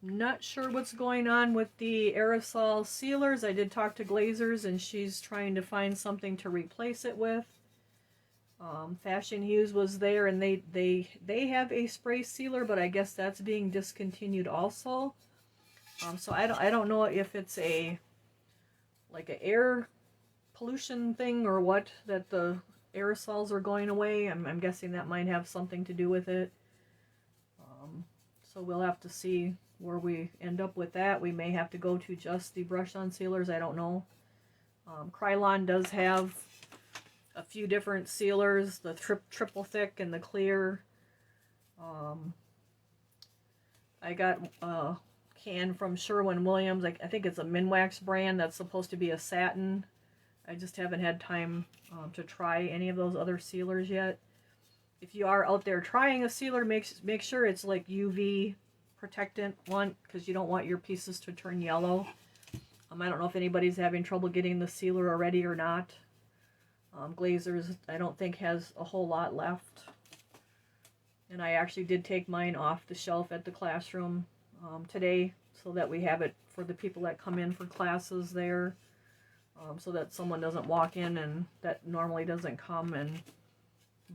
Not sure what's going on with the aerosol sealers. I did talk to Glazers, and she's trying to find something to replace it with. Fashion Hues was there, and they have a spray sealer, but I guess that's being discontinued also. So I don't know if it's like an air pollution thing or what, that the aerosols are going away. I'm guessing that might have something to do with it. So we'll have to see where we end up with that. We may have to go to just the brush-on sealers. I don't know. Krylon does have a few different sealers, the triple thick and the clear. I got a can from Sherwin-Williams. I think it's a Minwax brand that's supposed to be a satin. I just haven't had time to try any of those other sealers yet. If you are out there trying a sealer, make sure it's like UV protectant one, because you don't want your pieces to turn yellow. I don't know if anybody's having trouble getting the sealer already or not. Glazers, I don't think, has a whole lot left. And I actually did take mine off the shelf at the classroom today, so that we have it for the people that come in for classes there, so that someone doesn't walk in and that normally doesn't come and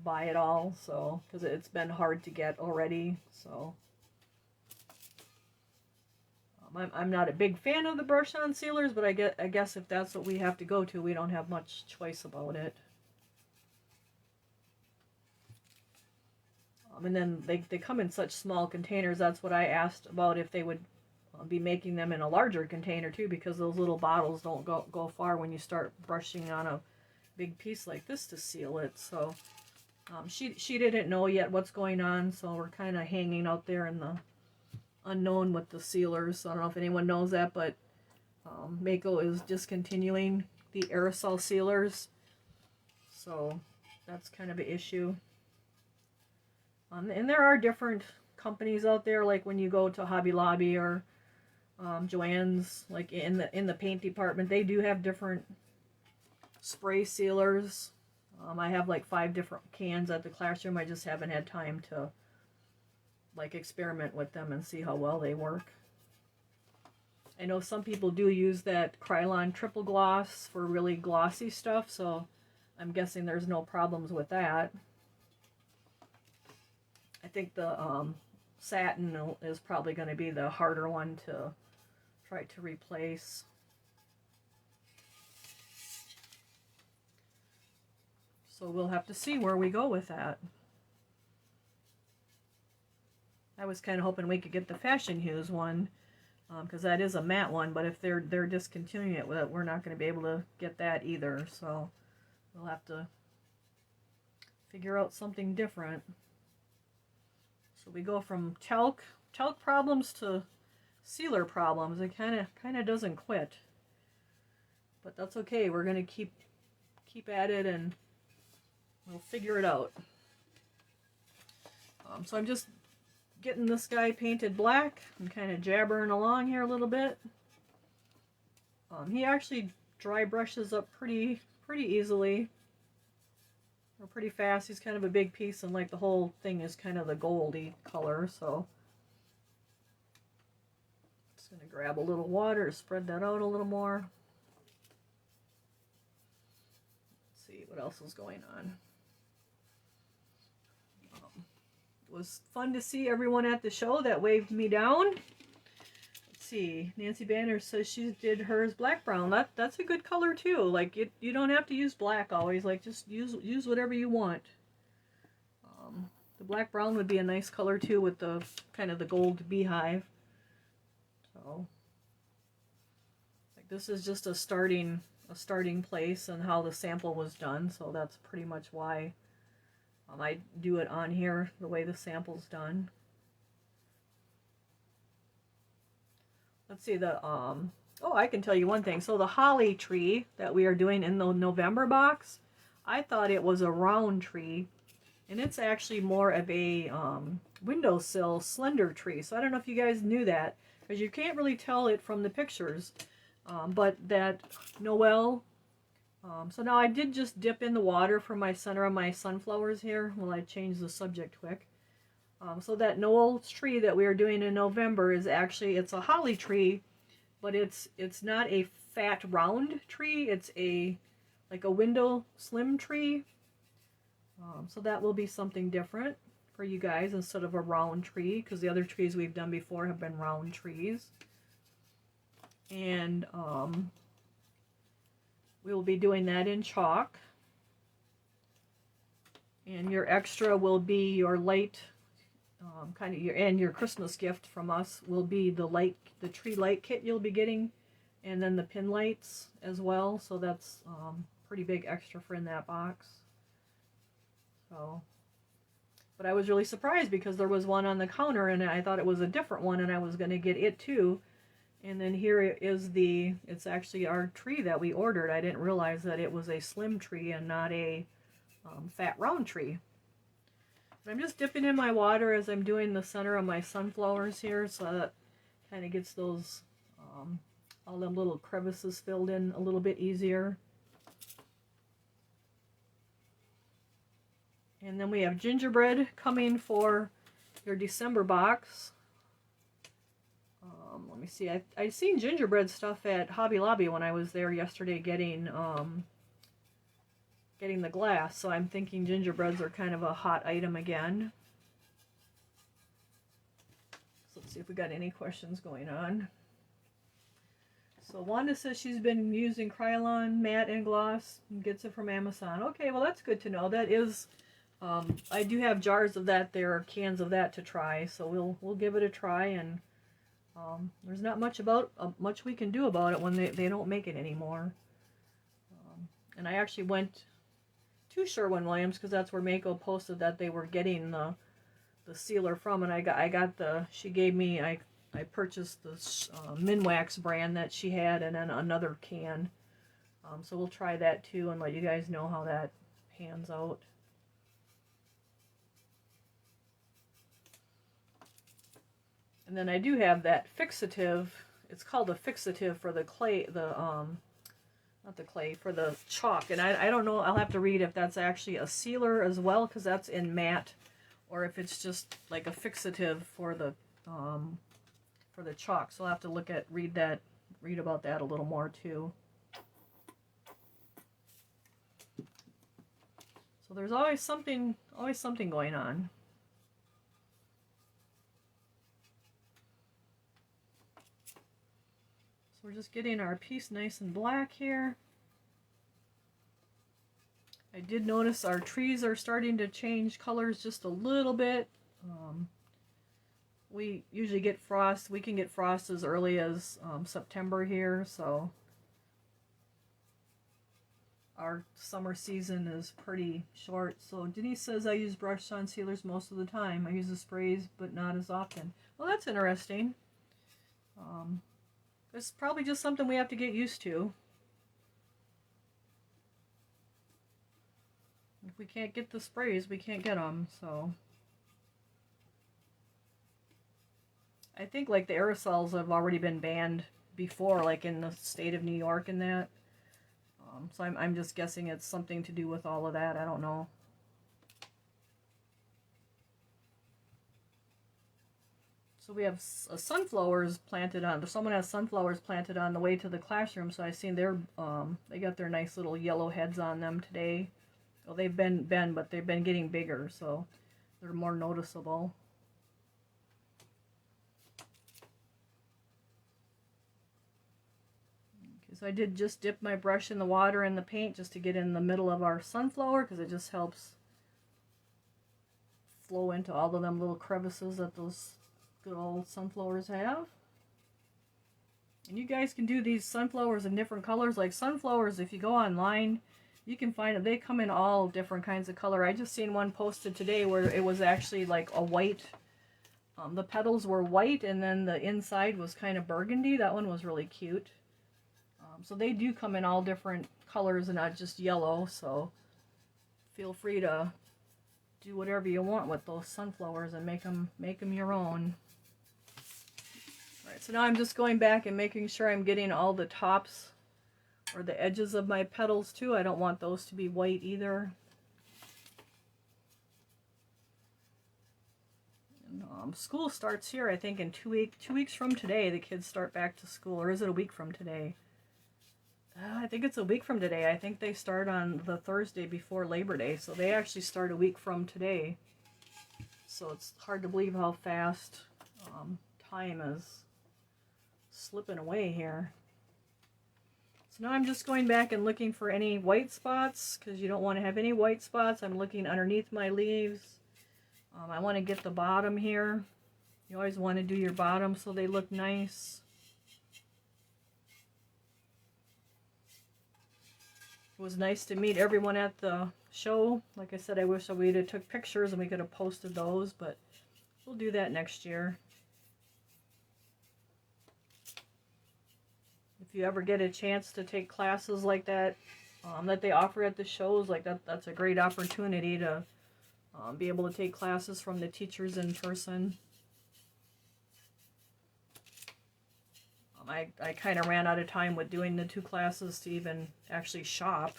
buy it all. So, because it's been hard to get already. So I'm not a big fan of the brush-on sealers, but I guess if that's what we have to go to, we don't have much choice about it. And then they come in such small containers. That's what I asked about, if they would be making them in a larger container too, because those little bottles don't go far when you start brushing on a big piece like this to seal it. So she didn't know yet what's going on, so we're kind of hanging out there in the unknown with the sealers. So I don't know if anyone knows that, but Mako is discontinuing the aerosol sealers, so that's kind of an issue. And there are different companies out there, like when you go to Hobby Lobby or Joann's, like in the paint department, they do have different spray sealers. I have like 5 different cans at the classroom. I just haven't had time to like experiment with them and see how well they work. I know some people do use that Krylon triple gloss for really glossy stuff, so I'm guessing there's no problems with that. I think the satin is probably going to be the harder one to try to replace. So we'll have to see where we go with that. I was kind of hoping we could get the Fashion Hues one, because that is a matte one, but if they're discontinuing it, we're not going to be able to get that either. So we'll have to figure out something different. So we go from talc problems to sealer problems. It kind of doesn't quit, but that's okay. We're going to keep at it, and we'll figure it out. So I'm just getting this guy painted black. I'm kind of jabbering along here a little bit. He actually dry brushes up pretty easily, or pretty fast. He's kind of a big piece, and like the whole thing is kind of the goldy color, so just gonna grab a little water to spread that out a little more. Let's see what else is going on. It was fun to see everyone at the show that waved me down. See, Nancy Banner says she did hers black brown. That's a good color too. Like you don't have to use black always. Like just use whatever you want. The black brown would be a nice color too with the kind of the gold beehive. So like this is just a starting place and how the sample was done. So that's pretty much why I do it on here the way the sample's done. Let's see oh, I can tell you one thing. So the holly tree that we are doing in the November box, I thought it was a round tree, and it's actually more of a windowsill slender tree. So I don't know if you guys knew that, because you can't really tell it from the pictures. But that Noel, so now I did just dip in the water for my center of my sunflowers here while I change the subject quick. So that Noel's tree that we are doing in November is actually, it's a holly tree, but it's not a fat round tree. It's like a window slim tree. So that will be something different for you guys instead of a round tree, because the other trees we've done before have been round trees. And we will be doing that in chalk. And your extra will be your light. Kind of your Christmas gift from us will be the tree light kit you'll be getting, and then the pin lights as well. So that's pretty big extra for in that box. So, but I was really surprised because there was one on the counter and I thought it was a different one, and I was going to get it too. And then here is it's actually our tree that we ordered. I didn't realize that it was a slim tree and not a fat round tree. I'm just dipping in my water as I'm doing the center of my sunflowers here, so that kind of gets those, all them little crevices filled in a little bit easier. And then we have gingerbread coming for your December box. Let me see, I've seen gingerbread stuff at Hobby Lobby when I was there yesterday getting the glass, so I'm thinking gingerbreads are kind of a hot item again. So let's see if we got any questions going on. So Wanda says she's been using Krylon matte and gloss and gets it from Amazon. Okay, well that's good to know. That is, I do have jars of that there, cans of that to try, so we'll give it a try. And there's not much much we can do about it when they don't make it anymore. And I actually went to Sherwin-Williams because that's where Mako posted that they were getting the sealer from, and I got she gave me, I purchased this Minwax brand that she had, and then another can. So we'll try that too and let you guys know how that pans out. And then I do have that fixative. It's called a fixative for the clay, not the clay, for the chalk. And I don't know, I'll have to read if that's actually a sealer as well, because that's in matte, or if it's just like a fixative for the chalk. So I'll have to read about that a little more too. So there's always something going on. We're just getting our piece nice and black here. I did notice our trees are starting to change colors just a little bit. We usually get frost. We can get frost as early as September here, so our summer season is pretty short. So Denise says I use brush-on sealers most of the time. I use the sprays, but not as often. Well, that's interesting. It's probably just something we have to get used to. If we can't get the sprays, we can't get them, so. I think like the aerosols have already been banned before, like in the state of New York and that. So I'm just guessing it's something to do with all of that. I don't know. So we have sunflowers planted on. Someone has sunflowers planted on the way to the classroom. So I seen they got their nice little yellow heads on them today. Well, they've been, but they've been getting bigger, so they're more noticeable. Okay, so I did just dip my brush in the water and the paint just to get in the middle of our sunflower, because it just helps flow into all of them little crevices that those good old sunflowers have. And you guys can do these sunflowers in different colors. Like sunflowers, if you go online, you can find them. They come in all different kinds of color. I just seen one posted today where it was actually like a white, the petals were white and then the inside was kind of burgundy. That one was really cute. So they do come in all different colors and not just yellow, so feel free to do whatever you want with those sunflowers and make them your own. Alright, so now I'm just going back and making sure I'm getting all the tops or the edges of my petals too. I don't want those to be white either. And, school starts here, I think, in 2 weeks from today. The kids start back to school, or is it a week from today? I think it's a week from today. I think they start on the Thursday before Labor Day, so they actually start a week from today. So it's hard to believe how fast time is slipping away here. So now I'm just going back and looking for any white spots, because you don't want to have any white spots. I'm looking underneath my leaves. I want to get the bottom here. You always want to do your bottom so they look nice. It was nice to meet everyone at the show. Like I said, I wish we'd have took pictures and we could have posted those, but we'll do that next year. If you ever get a chance to take classes like that, that they offer at the shows, like that's a great opportunity to be able to take classes from the teachers in person. I kind of ran out of time with doing the 2 classes to even actually shop.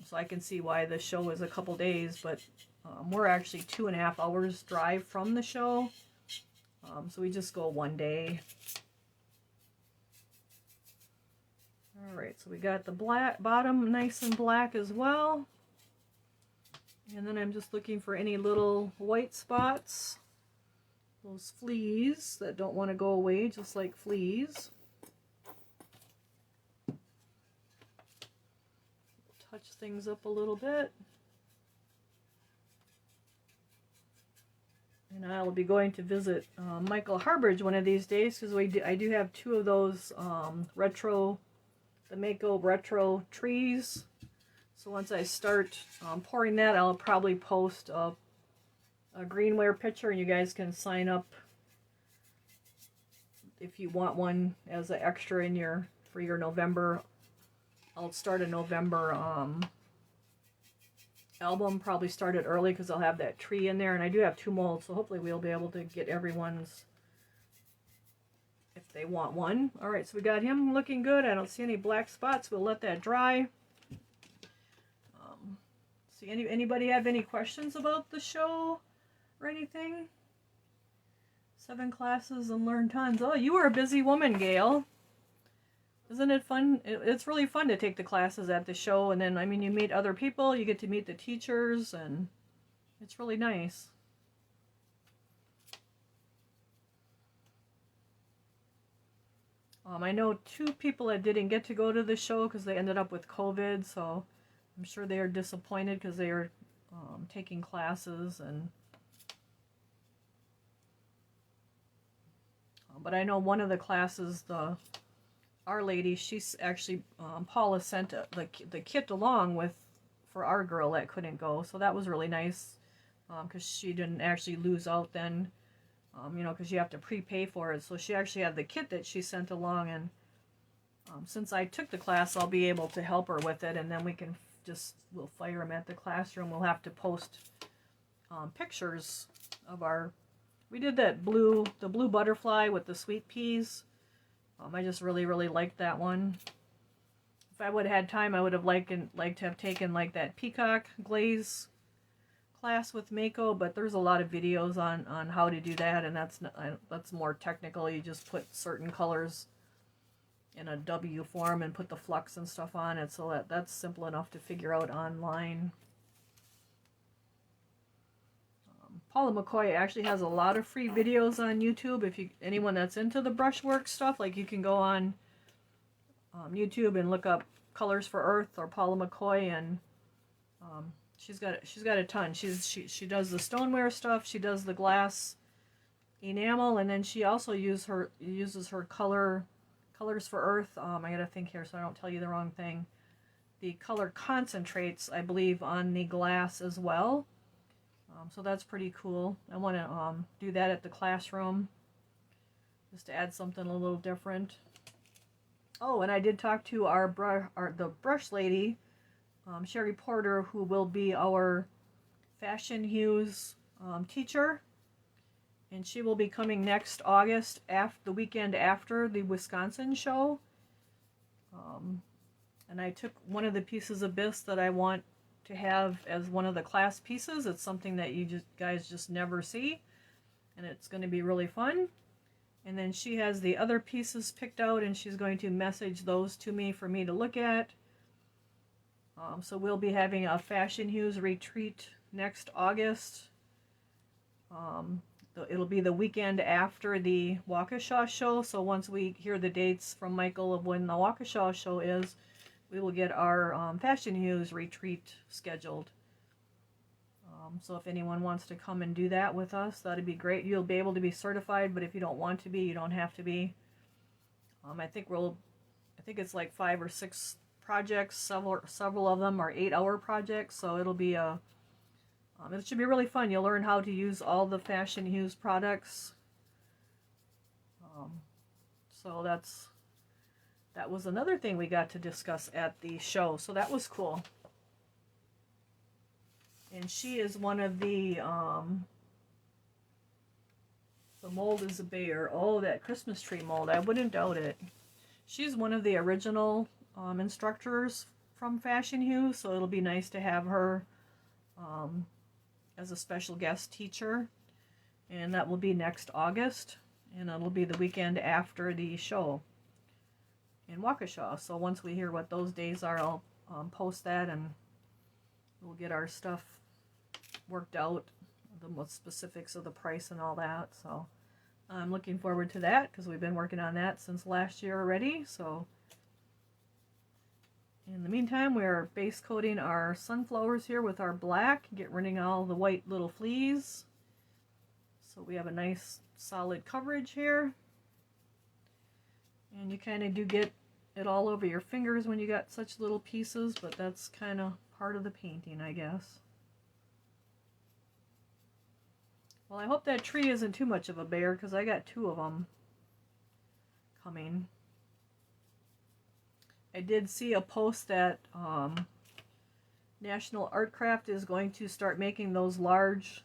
So I can see why the show is a couple days, but we're actually 2.5 hours drive from the show. So we just go one day. Alright, so we got the black bottom nice and black as well. And then I'm just looking for any little white spots. Those fleas that don't want to go away, just like fleas. Touch things up a little bit. And I'll be going to visit Michael Harbridge one of these days, because I do have 2 of those the Mako retro trees. So once I start pouring that, I'll probably post a greenware picture, and you guys can sign up if you want one as an extra in for your November. I'll start a November album, probably start it early because I'll have that tree in there, and I do have 2 molds, so hopefully we'll be able to get everyone's if they want one. Alright, so we got him looking good. I don't see any black spots. We'll let that dry. See, anybody have any questions about the show or anything? 7 classes and learn tons. Oh, you are a busy woman, Gail. Isn't it fun? It's really fun to take the classes at the show, and then, I mean, you meet other people, you get to meet the teachers, and it's really nice. I know 2 people that didn't get to go to the show because they ended up with COVID, so I'm sure they are disappointed because they are taking classes. And but I know one of the classes, Our Lady, she's actually Paula sent the kit along with for our girl that couldn't go, so that was really nice because she didn't actually lose out then. You know, because you have to prepay for it. So she actually had the kit that she sent along, and since I took the class, I'll be able to help her with it, and then we'll fire them at the classroom. We'll have to post pictures of We did that the blue butterfly with the sweet peas. I just really liked that one. If I would have had time, I would have liked to have taken like that peacock glaze class with Mako, but there's a lot of videos on how to do that, and that's more technical. You just put certain colors in a W form and put the flux and stuff on it, so that's simple enough to figure out online. Paula McCoy actually has a lot of free videos on YouTube. If anyone that's into the brushwork stuff, like you can go on YouTube and look up Colors for Earth or Paula McCoy, and she's got a ton. She does the stoneware stuff. She does the glass enamel, and then she also uses her Colors for Earth. I gotta think here so I don't tell you the wrong thing. The color concentrates, I believe, on the glass as well. So that's pretty cool. I want to do that at the classroom, just to add something a little different. Oh, and I did talk to the brush lady, Sherry Porter, who will be our Fashion Hues teacher, and she will be coming next August, the weekend after the Wisconsin show. And I took one of the pieces of bisque that I want to have as one of the class pieces. It's something that you guys just never see, and it's going to be really fun. And then she has the other pieces picked out, and she's going to message those to me for me to look at. So we'll be having a Fashion Hues retreat next August. It'll be the weekend after the Waukesha show, so once we hear the dates from Michael of when the Waukesha show is, we will get our Fashion Hues retreat scheduled. So if anyone wants to come and do that with us, that'd be great. You'll be able to be certified, but if you don't want to be, you don't have to be. I think it's like 5 or 6 projects. Several of them are 8-hour projects, so it'll be it should be really fun. You'll learn how to use all the Fashion Hues products. So that was another thing we got to discuss at the show, so that was cool. And she is one of the mold is a bear. Oh, that Christmas tree mold, I wouldn't doubt it. She's one of the original instructors from Fashion Hues, so it'll be nice to have her as a special guest teacher. And that will be next August, and it'll be the weekend after the show in Waukesha. So once we hear what those days are, I'll post that, and we'll get our stuff worked out, the specifics of the price and all that. So I'm looking forward to that, because we've been working on that since last year already. So in the meantime, we're base coating our sunflowers here with our black, get rid of all the white little fleas, so we have a nice solid coverage here. And you kind of do get it all over your fingers when you got such little pieces, but that's kind of part of the painting, I guess. Well, I hope that tree isn't too much of a bear, because I got 2 of them coming. I did see a post that National Art Craft is going to start making those large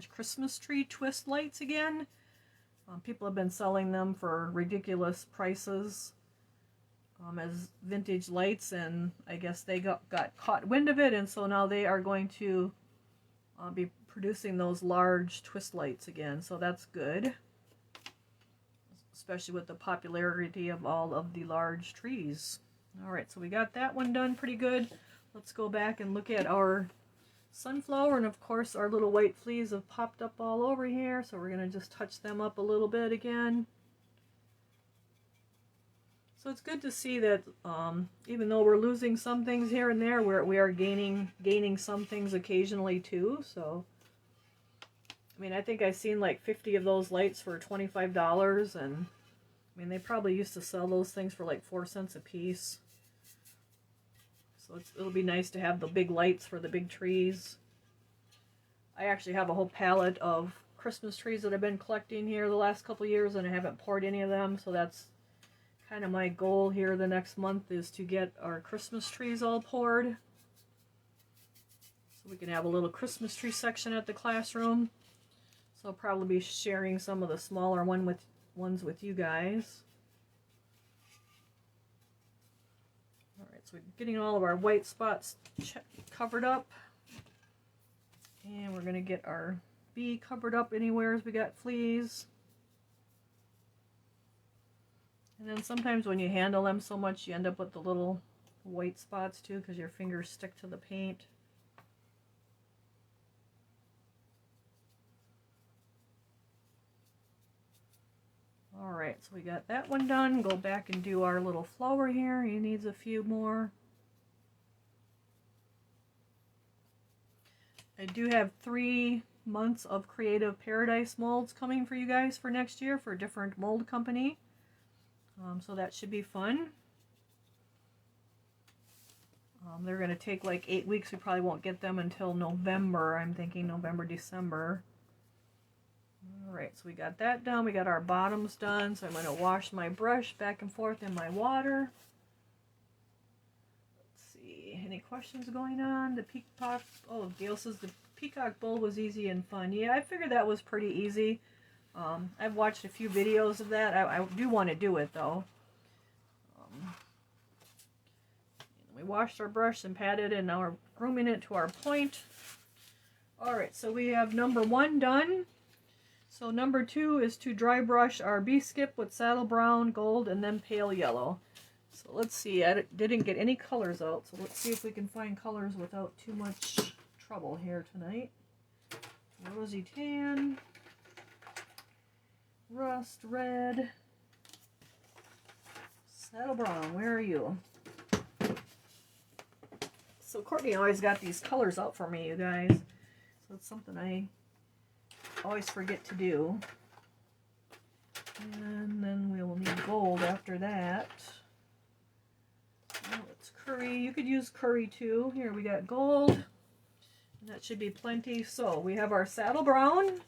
Christmas tree twist lights again. People have been selling them for ridiculous prices as vintage lights, and I guess they got caught wind of it, and so now they are going to be producing those large twist lights again, so that's good, especially with the popularity of all of the large trees. Alright, so we got that one done pretty good. Let's go back and look at our sunflower, and of course our little white fleas have popped up all over here, so we're going to just touch them up a little bit again. So it's good to see that even though we're losing some things here and there, we are gaining some things occasionally too. So I mean, I think I've seen like 50 of those lights for $25, and I mean, they probably used to sell those things for like 4 cents a piece. So it'll be nice to have the big lights for the big trees. I actually have a whole palette of Christmas trees that I've been collecting here the last couple years, and I haven't poured any of them, so that's kind of my goal here the next month, is to get our Christmas trees all poured, so we can have a little Christmas tree section at the classroom. So I'll probably be sharing some of the smaller ones with you guys. Alright, so we're getting all of our white spots covered up. And we're going to get our bee covered up anywhere as we got fleas. And then sometimes when you handle them so much, you end up with the little white spots too, because your fingers stick to the paint. Alright, so we got that one done. Go back and do our little flower here. He needs a few more. I do have 3 months of Creative Paradise molds coming for you guys for next year for a different mold company. So that should be fun. They're going to take like 8 weeks. We probably won't get them until November. I'm thinking November, December. Alright, so we got that done. We got our bottoms done. So I'm going to wash my brush back and forth in my water. Let's see. Any questions going on? The peacock. Oh, Gail says the peacock bowl was easy and fun. Yeah, I figured that was pretty easy. I've watched a few videos of that. I do want to do it though. We washed our brush and patted and now we're grooming it to our point. Alright, so we have number 1 done. So number 2 is to dry brush our bee skip with saddle brown, gold, and then pale yellow. So let's see, I didn't get any colors out, so let's see if we can find colors without too much trouble here tonight. Rosy tan, rust red, saddle brown, where are you? So Courtney always got these colors out for me, you guys. So it's something I always forget to do. And then we will need gold after that. Oh, it's curry. You could use curry too. Here we got gold. And that should be plenty. So we have our saddle brown.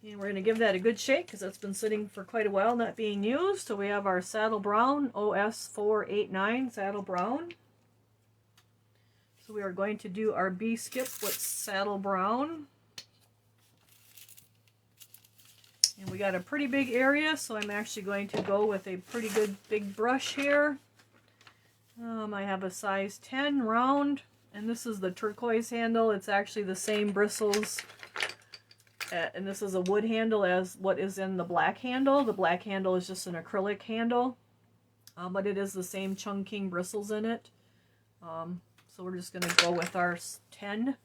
And we're going to give that a good shake because it's been sitting for quite a while not being used. So we have our saddle brown, OS489 saddle brown. So we are going to do our bee skip with saddle brown. And we got a pretty big area, so I'm actually going to go with a pretty good big brush here. I have a size 10 round, and this is the turquoise handle. It's actually the same bristles. And this is a wood handle as what is in the black handle. The black handle is just an acrylic handle, but it is the same chunking bristles in it. So we're just going to go with our 10.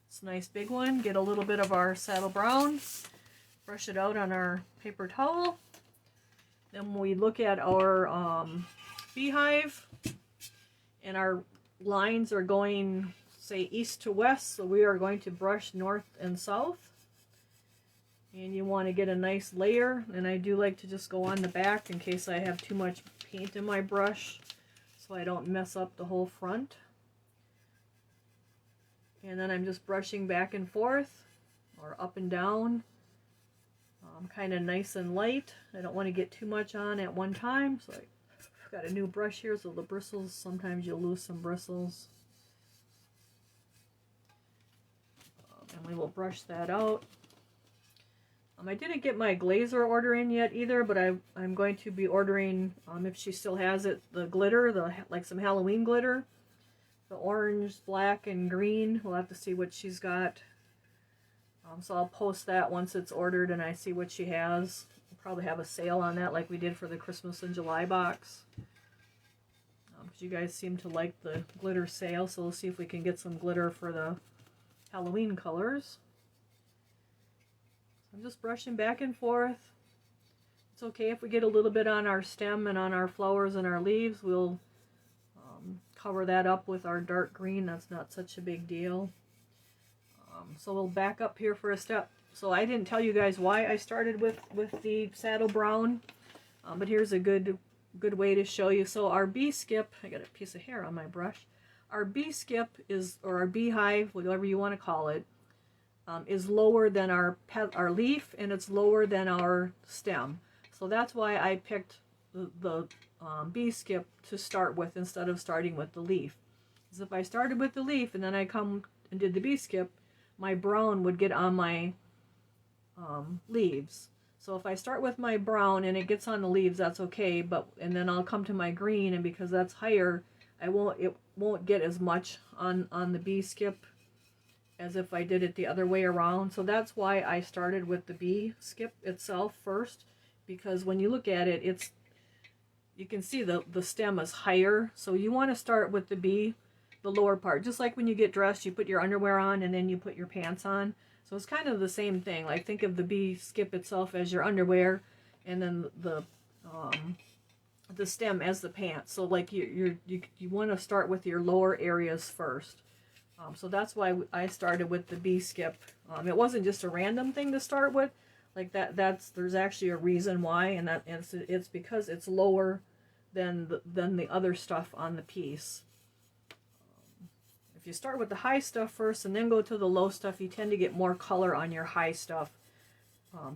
It's a nice big one. Get a little bit of our saddle brown. Brush it out on our paper towel. Then we look at our beehive, and our lines are going, say, east to west, so we are going to brush north and south. And you want to get a nice layer, and I do like to just go on the back in case I have too much paint in my brush so I don't mess up the whole front. And then I'm just brushing back and forth or up and down, kind of nice and light. I don't want to get too much on at one time, so I've got a new brush here, so the bristles, sometimes you'll lose some bristles. And we will brush that out. I didn't get my glazer order in yet either, but I'm going to be ordering, if she still has it, the glitter, like some Halloween glitter. The orange, black, and green. We'll have to see what she's got. So I'll post that once it's ordered and I see what she has. We'll probably have a sale on that like we did for the Christmas in July box. Because you guys seem to like the glitter sale, so we'll see if we can get some glitter for the Halloween colors. I'm just brushing back and forth. It's okay if we get a little bit on our stem and on our flowers and our leaves. We'll cover that up with our dark green. That's not such a big deal. So we'll back up here for a step. So I didn't tell you guys why I started with the saddle brown, but here's a good way to show you. So our bee skip, I got a piece of hair on my brush. Our bee skip is, or our beehive, whatever you want to call it, is lower than our leaf, and it's lower than our stem. So that's why I picked the bee skip to start with instead of starting with the leaf. Because if I started with the leaf and then I come and did the bee skip, my brown would get on my leaves. So if I start with my brown and it gets on the leaves, that's okay, and then I'll come to my green, and because that's higher, it won't get as much on the bee skip as if I did it the other way around. So that's why I started with the bee skip itself first, because when you look at it, you can see the stem is higher. So you want to start with the lower part. Just like when you get dressed, you put your underwear on and then you put your pants on. So it's kind of the same thing. Like, think of the bee skip itself as your underwear, and then the stem as the pants. So like you want to start with your lower areas first. So that's why I started with the bee skip. It wasn't just a random thing to start with. Like there's actually a reason why, and it's because it's lower than the other stuff on the piece. If you start with the high stuff first and then go to the low stuff, you tend to get more color on your high stuff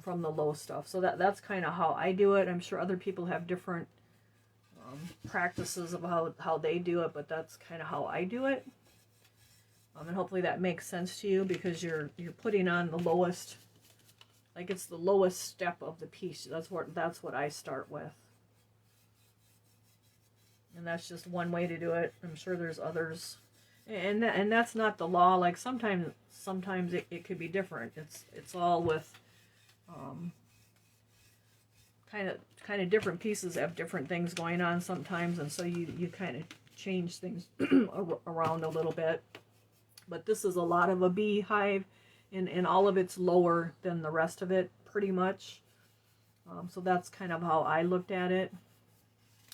from the low stuff. So that's kind of how I do it. I'm sure other people have different practices of how they do it, but that's kind of how I do it. And hopefully that makes sense to you, because you're putting on the lowest, like it's the lowest step of the piece. That's what I start with. And that's just one way to do it. I'm sure there's others. And that's not the law. Like sometimes it could be different. It's all with kind of different pieces have different things going on sometimes, and so you kind of change things around a little bit. But this is a lot of a beehive, and all of it's lower than the rest of it, pretty much. So that's kind of how I looked at it.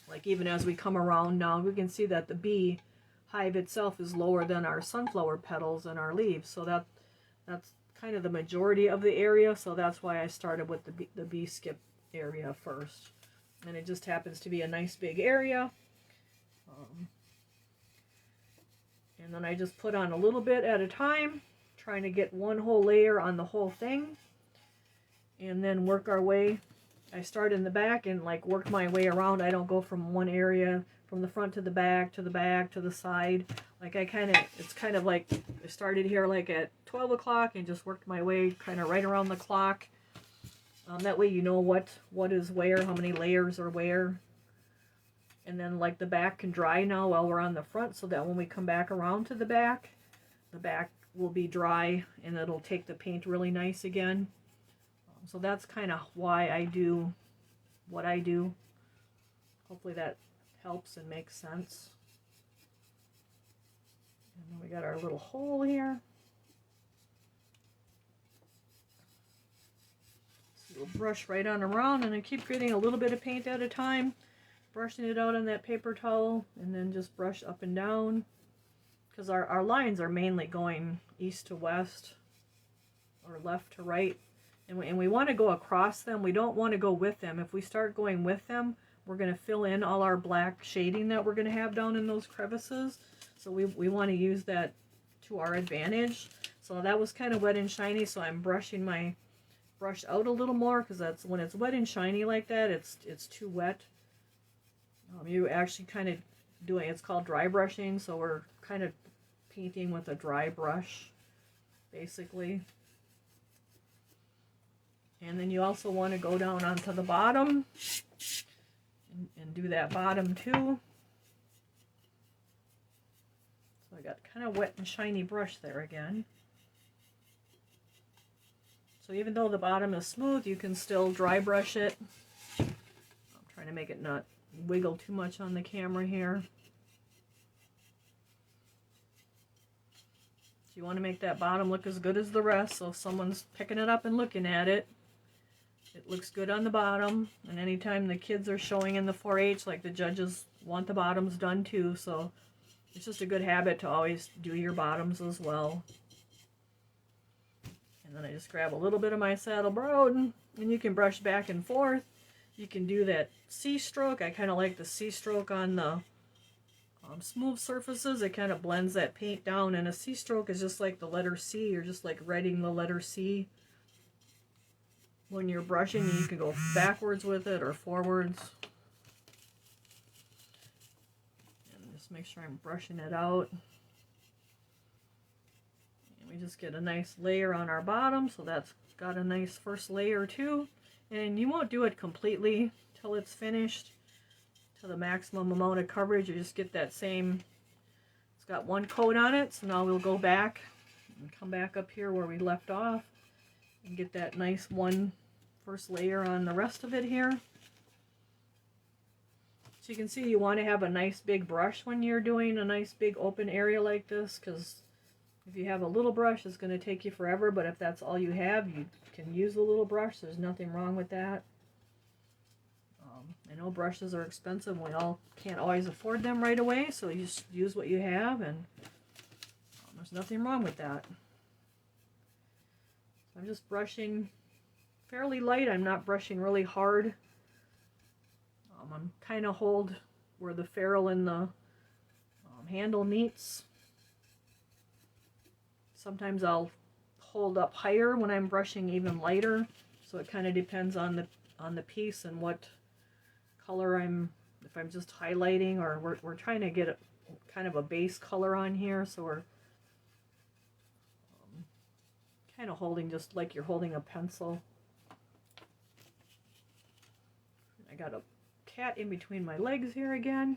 Like even as we come around now, we can see that the bee hive itself is lower than our sunflower petals and our leaves. So that's kind of the majority of the area. So that's why I started with the bee skip area first. And it just happens to be a nice big area. And then I just put on a little bit at a time, trying to get one whole layer on the whole thing, and then work our way. I start in the back and like work my way around. I don't go from one area, from the front to the back, to the back, to the side. Like it's kind of like I started here like at 12 o'clock and just worked my way kind of right around the clock. That way you know what is where, how many layers are where. And then like the back can dry now while we're on the front, so that when we come back around to the back will be dry and it'll take the paint really nice again. So that's kind of why I do what I do. Hopefully that helps and makes sense. And then we got our little hole here. So we'll brush right on around, and I keep getting a little bit of paint at a time. Brushing it out on that paper towel, and then just brush up and down, because our lines are mainly going east to west or left to right, and we want to go across them. We don't want to go with them. If we start going with them, we're going to fill in all our black shading that we're going to have down in those crevices. So we want to use that to our advantage. So that was kind of wet and shiny, so I'm brushing my brush out a little more, because that's when it's wet and shiny like that, it's too wet. You actually kind of doing, it's called dry brushing, so we're kind of painting with a dry brush, basically. And then you also want to go down onto the bottom and do that bottom too. So I got kind of wet and shiny brush there again. So even though the bottom is smooth, you can still dry brush it. I'm trying to make it not wiggle too much on the camera here. So you want to make that bottom look as good as the rest, so if someone's picking it up and looking at it, it looks good on the bottom. And anytime the kids are showing in the 4-H, like the judges want the bottoms done too, so it's just a good habit to always do your bottoms as well. And then I just grab a little bit of my saddle brown, and you can brush back and forth. You can do that C-stroke. I kind of like the C-stroke on the smooth surfaces. It kind of blends that paint down, and a C-stroke is just like the letter C. You're just like writing the letter C. When you're brushing, you can go backwards with it or forwards. And just make sure I'm brushing it out. And we just get a nice layer on our bottom, so that's got a nice first layer too. And you won't do it completely till it's finished to the maximum amount of coverage. You just get that same, it's got one coat on it, so now we'll go back and come back up here where we left off and get that nice one first layer on the rest of it here. So you can see you want to have a nice big brush when you're doing a nice big open area like this, because if you have a little brush, it's going to take you forever, but if that's all you have, you can use a little brush. There's nothing wrong with that. I know brushes are expensive. We all can't always afford them right away, so you just use what you have, and there's nothing wrong with that. So I'm just brushing fairly light. I'm not brushing really hard. I'm kind of hold where the ferrule and the handle meets. Sometimes I'll hold up higher when I'm brushing even lighter, so it kind of depends on the piece and what color if I'm just highlighting, or we're trying to get a kind of a base color on here, so we're kind of holding just like you're holding a pencil. I got a cat in between my legs here again.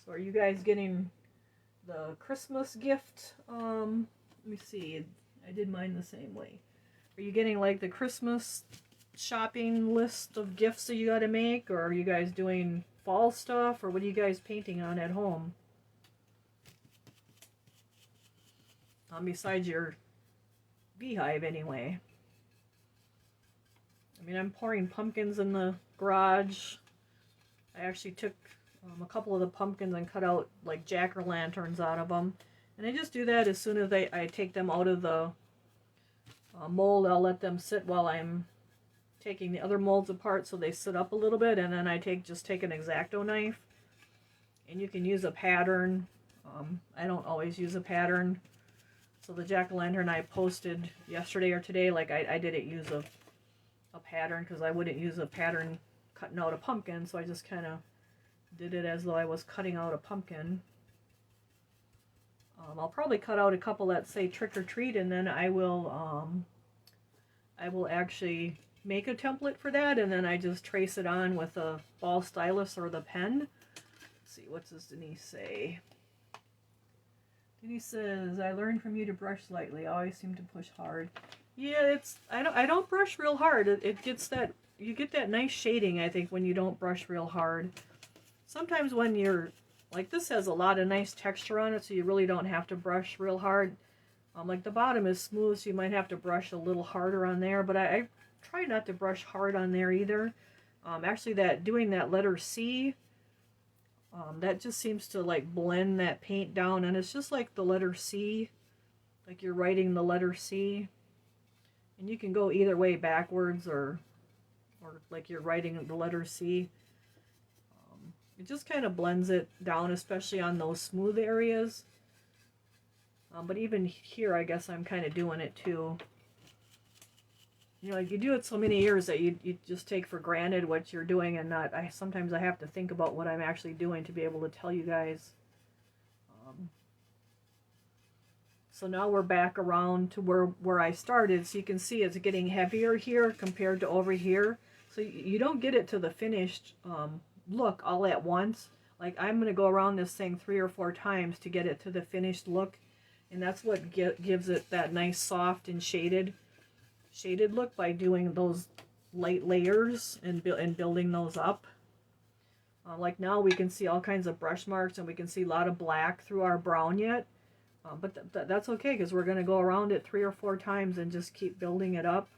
So are you guys getting the Christmas gift? Let me see. I did mine the same way. Are you getting like the Christmas shopping list of gifts that you got to make, or are you guys doing fall stuff, or what are you guys painting on at home? Besides your beehive anyway. I mean, I'm pouring pumpkins in the garage. I actually took a couple of the pumpkins and cut out like jack-o'-lanterns out of them. And I just do that as soon as I take them out of the mold. I'll let them sit while I'm taking the other molds apart so they sit up a little bit. And then I just take an X-Acto knife. And you can use a pattern. I don't always use a pattern. So the jack-o'-lantern I posted yesterday or today, like I didn't use a pattern because I wouldn't use a pattern cutting out a pumpkin, so I just kind of did it as though I was cutting out a pumpkin. I'll probably cut out a couple that say trick or treat, and then I will actually make a template for that, and then I just trace it on with a ball stylus or the pen. Let's see, what does Denise say? Denise says, I learned from you to brush lightly. I always seem to push hard. Yeah, I don't brush real hard. It gets that, you get that nice shading, I think, when you don't brush real hard. Sometimes when you're, like this has a lot of nice texture on it, so you really don't have to brush real hard. Like the bottom is smooth, so you might have to brush a little harder on there, but I try not to brush hard on there either. Actually, doing that letter C, that just seems to like blend that paint down, and it's just like the letter C, like you're writing the letter C. And you can go either way, backwards or like you're writing the letter C. It just kind of blends it down, especially on those smooth areas. But even here, I guess I'm kind of doing it too. You know, like you do it so many years that you just take for granted what you're doing, and sometimes I have to think about what I'm actually doing to be able to tell you guys. So now we're back around to where I started, so you can see it's getting heavier here compared to over here. So you don't get it to the finished look all at once. Like I'm going to go around this thing 3 or 4 times to get it to the finished look, and that's what gives it that nice soft and shaded look, by doing those light layers and building those up. Like now we can see all kinds of brush marks, and we can see a lot of black through our brown yet. But that's okay, because we're going to go around it 3 or 4 times and just keep building it up.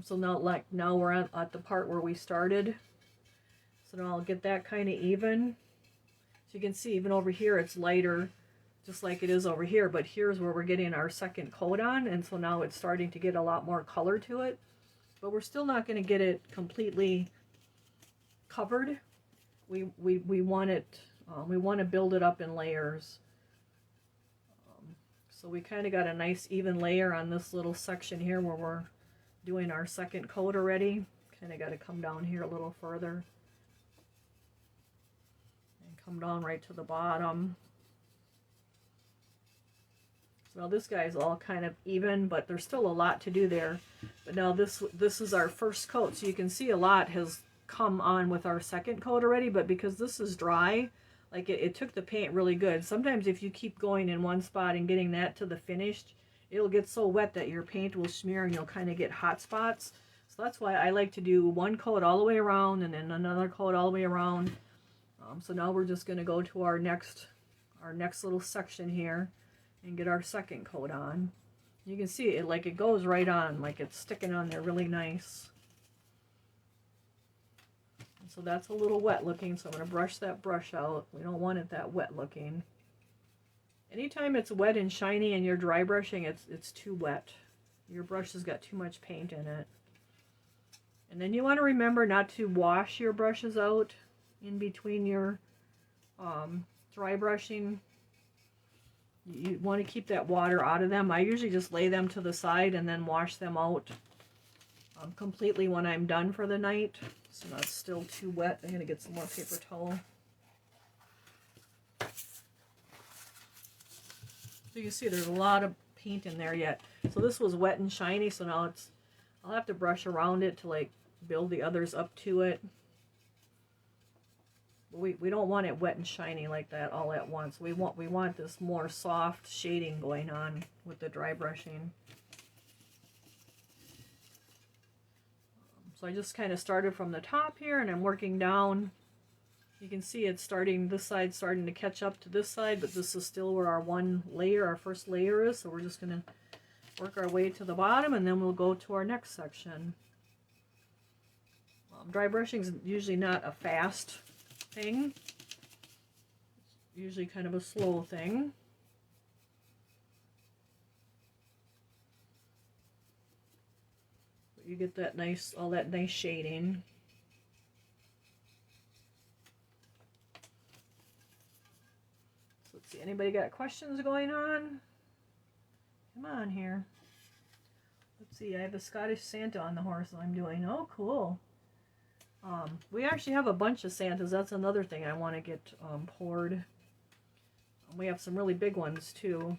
So now we're at the part where we started. So now I'll get that kind of even. So you can see even over here it's lighter, just like it is over here. But here's where we're getting our second coat on, and so now it's starting to get a lot more color to it. But we're still not going to get it completely covered. We want it. We want to build it up in layers. So we kind of got a nice even layer on this little section here where we're doing our second coat already. Kind of got to come down here a little further and come down right to the bottom. So now this guy's all kind of even, but there's still a lot to do there. But now this is our first coat, so you can see a lot has come on with our second coat already, but because this is dry, like it took the paint really good. Sometimes if you keep going in one spot and getting that to the finished, it'll get so wet that your paint will smear and you'll kind of get hot spots. So that's why I like to do one coat all the way around and then another coat all the way around. So now we're just going to go to our next little section here and get our second coat on. You can see it, like it goes right on, like it's sticking on there really nice. And so that's a little wet looking, so I'm going to brush that brush out. We don't want it that wet looking. Anytime it's wet and shiny and you're dry brushing, it's too wet. Your brush has got too much paint in it. And then you want to remember not to wash your brushes out in between your dry brushing. You want to keep that water out of them. I usually just lay them to the side and then wash them out completely when I'm done for the night. So that's still too wet. I'm going to get some more paper towel. So you see there's a lot of paint in there yet. So this was wet and shiny, so now I'll have to brush around it to like build the others up to it. We don't want it wet and shiny like that all at once. We want this more soft shading going on with the dry brushing. So I just kind of started from the top here and I'm working down. You can see it's starting, this side starting to catch up to this side, but this is still where our first layer is. So we're just going to work our way to the bottom and then we'll go to our next section. Dry brushing is usually not a fast thing. It's usually kind of a slow thing. But you get that nice, all that nice shading. So let's see, anybody got questions going on? Come on here. Let's see, I have a Scottish Santa on the horse that I'm doing. Oh, cool. We actually have a bunch of Santas. That's another thing I want to get poured. We have some really big ones too.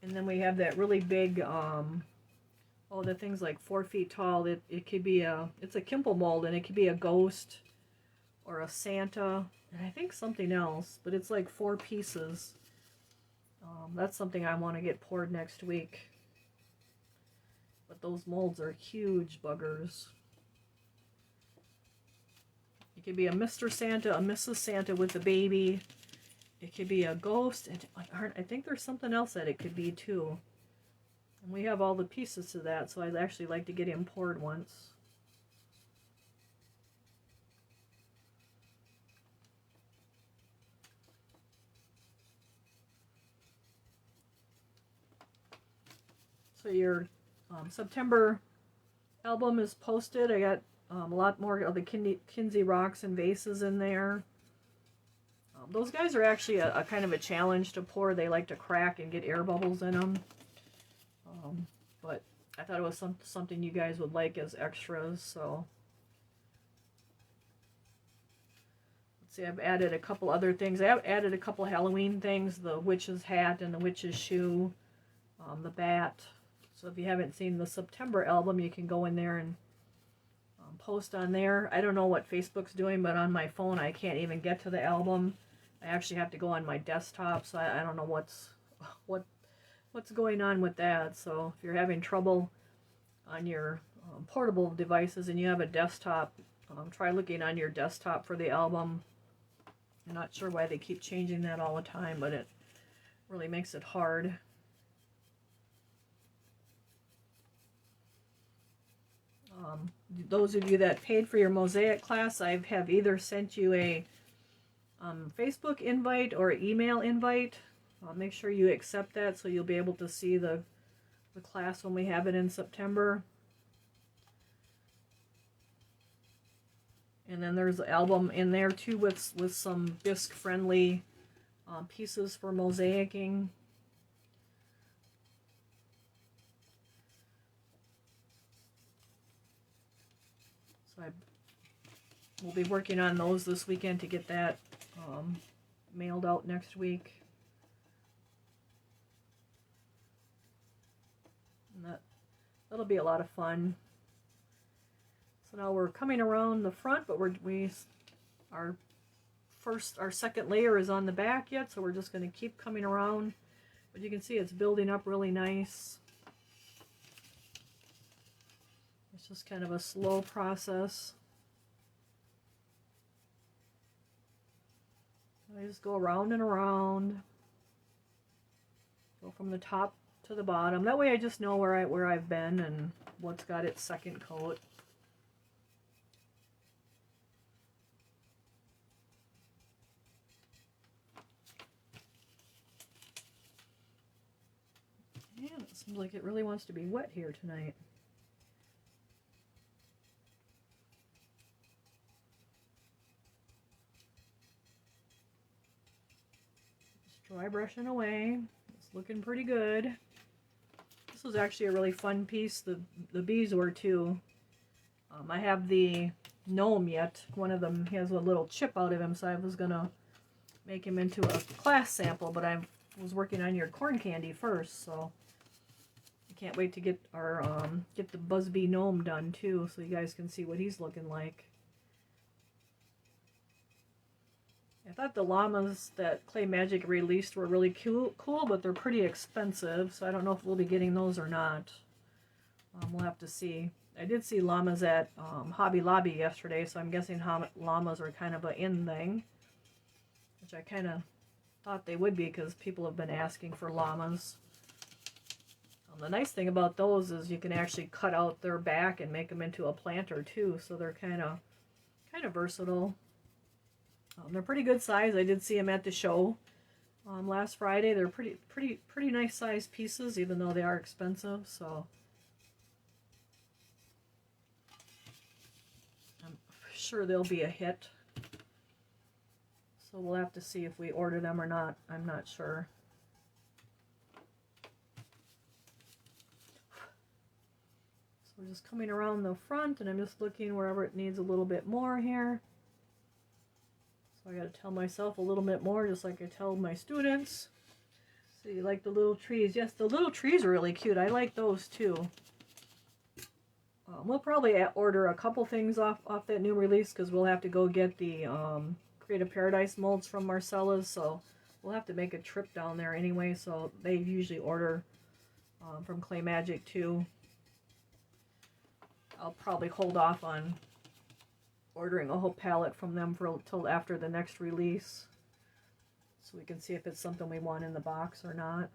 And then we have that really big, the thing's like 4 feet tall. It could be it's a Kimple mold, and it could be a ghost or a Santa, and I think something else, but it's like 4 pieces. That's something I want to get poured next week. But those molds are huge buggers. It could be a Mr. Santa, a Mrs. Santa with a baby. It could be a ghost. And I think there's something else that it could be too. And we have all the pieces to that, so I'd actually like to get him poured once. So your September album is posted. I got a lot more of the Kinsey rocks and vases in there. Those guys are actually a kind of a challenge to pour. They like to crack and get air bubbles in them. But I thought it was something you guys would like as extras. So let's see, I've added a couple other things. I've added a couple Halloween things, the witch's hat and the witch's shoe, the bat. So if you haven't seen the September album, you can go in there and post on there. I don't know what Facebook's doing, but on my phone I can't even get to the album. I actually have to go on my desktop, so I don't know what's going on with that. So if you're having trouble on your portable devices and you have a desktop, try looking on your desktop for the album. I'm not sure why they keep changing that all the time, but it really makes it hard. Those of you that paid for your mosaic class, I have either sent you a Facebook invite or email invite. I'll make sure you accept that so you'll be able to see the class when we have it in September. And then there's an album in there too with some bisque friendly pieces for mosaicing. So we'll be working on those this weekend to get that mailed out next week. And that'll be a lot of fun. So now we're coming around the front, but our second layer is on the back yet, so we're just going to keep coming around. But you can see it's building up really nice. It's just kind of a slow process. I just go around and around. Go from the top to the bottom. That way I just know where I've been and what's got its second coat. Man, it seems like it really wants to be wet here tonight. Just dry brushing away. It's looking pretty good. This was actually a really fun piece. The bees were too. I have the gnome yet. One of them has a little chip out of him, so I was gonna make him into a class sample, but I was working on your corn candy first, so I can't wait to get the Buzzbee gnome done too, so you guys can see what he's looking like. I thought the llamas that Clay Magic released were really cool, but they're pretty expensive, so I don't know if we'll be getting those or not. We'll have to see. I did see llamas at Hobby Lobby yesterday, so I'm guessing llamas are kind of an in thing, which I kind of thought they would be because people have been asking for llamas. The nice thing about those is you can actually cut out their back and make them into a planter too, so they're kind of versatile. They're pretty good size. I did see them at the show last Friday. They're pretty nice size pieces, even though they are expensive. So I'm sure they'll be a hit. So we'll have to see if we order them or not. I'm not sure. So we're just coming around the front, and I'm just looking wherever it needs a little bit more here. So I got to tell myself a little bit more, just like I tell my students. So you like the little trees? Yes, the little trees are really cute. I like those too. We'll probably order a couple things off that new release, because we'll have to go get the Creative Paradise molds from Marcella's, so we'll have to make a trip down there anyway, so they usually order from Clay Magic too. I'll probably hold off on ordering a whole palette from them till after the next release, so we can see if it's something we want in the box or not.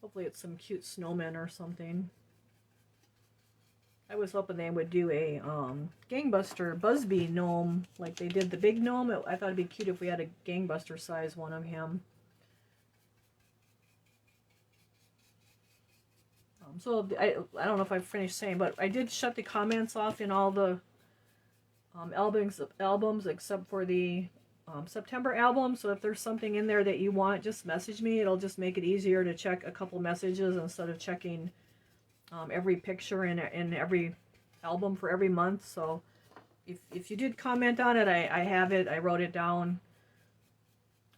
Hopefully it's some cute snowmen or something. I was hoping they would do a Gangbuster Buzzbee gnome like they did the big gnome. I thought it'd be cute if we had a Gangbuster size one of him. So I don't know if I finished saying, but I did shut the comments off in all the albums except for the September album. So if there's something in there that you want, just message me. It'll just make it easier to check a couple messages instead of checking every picture in every album for every month. So if you did comment on it, I have it. I wrote it down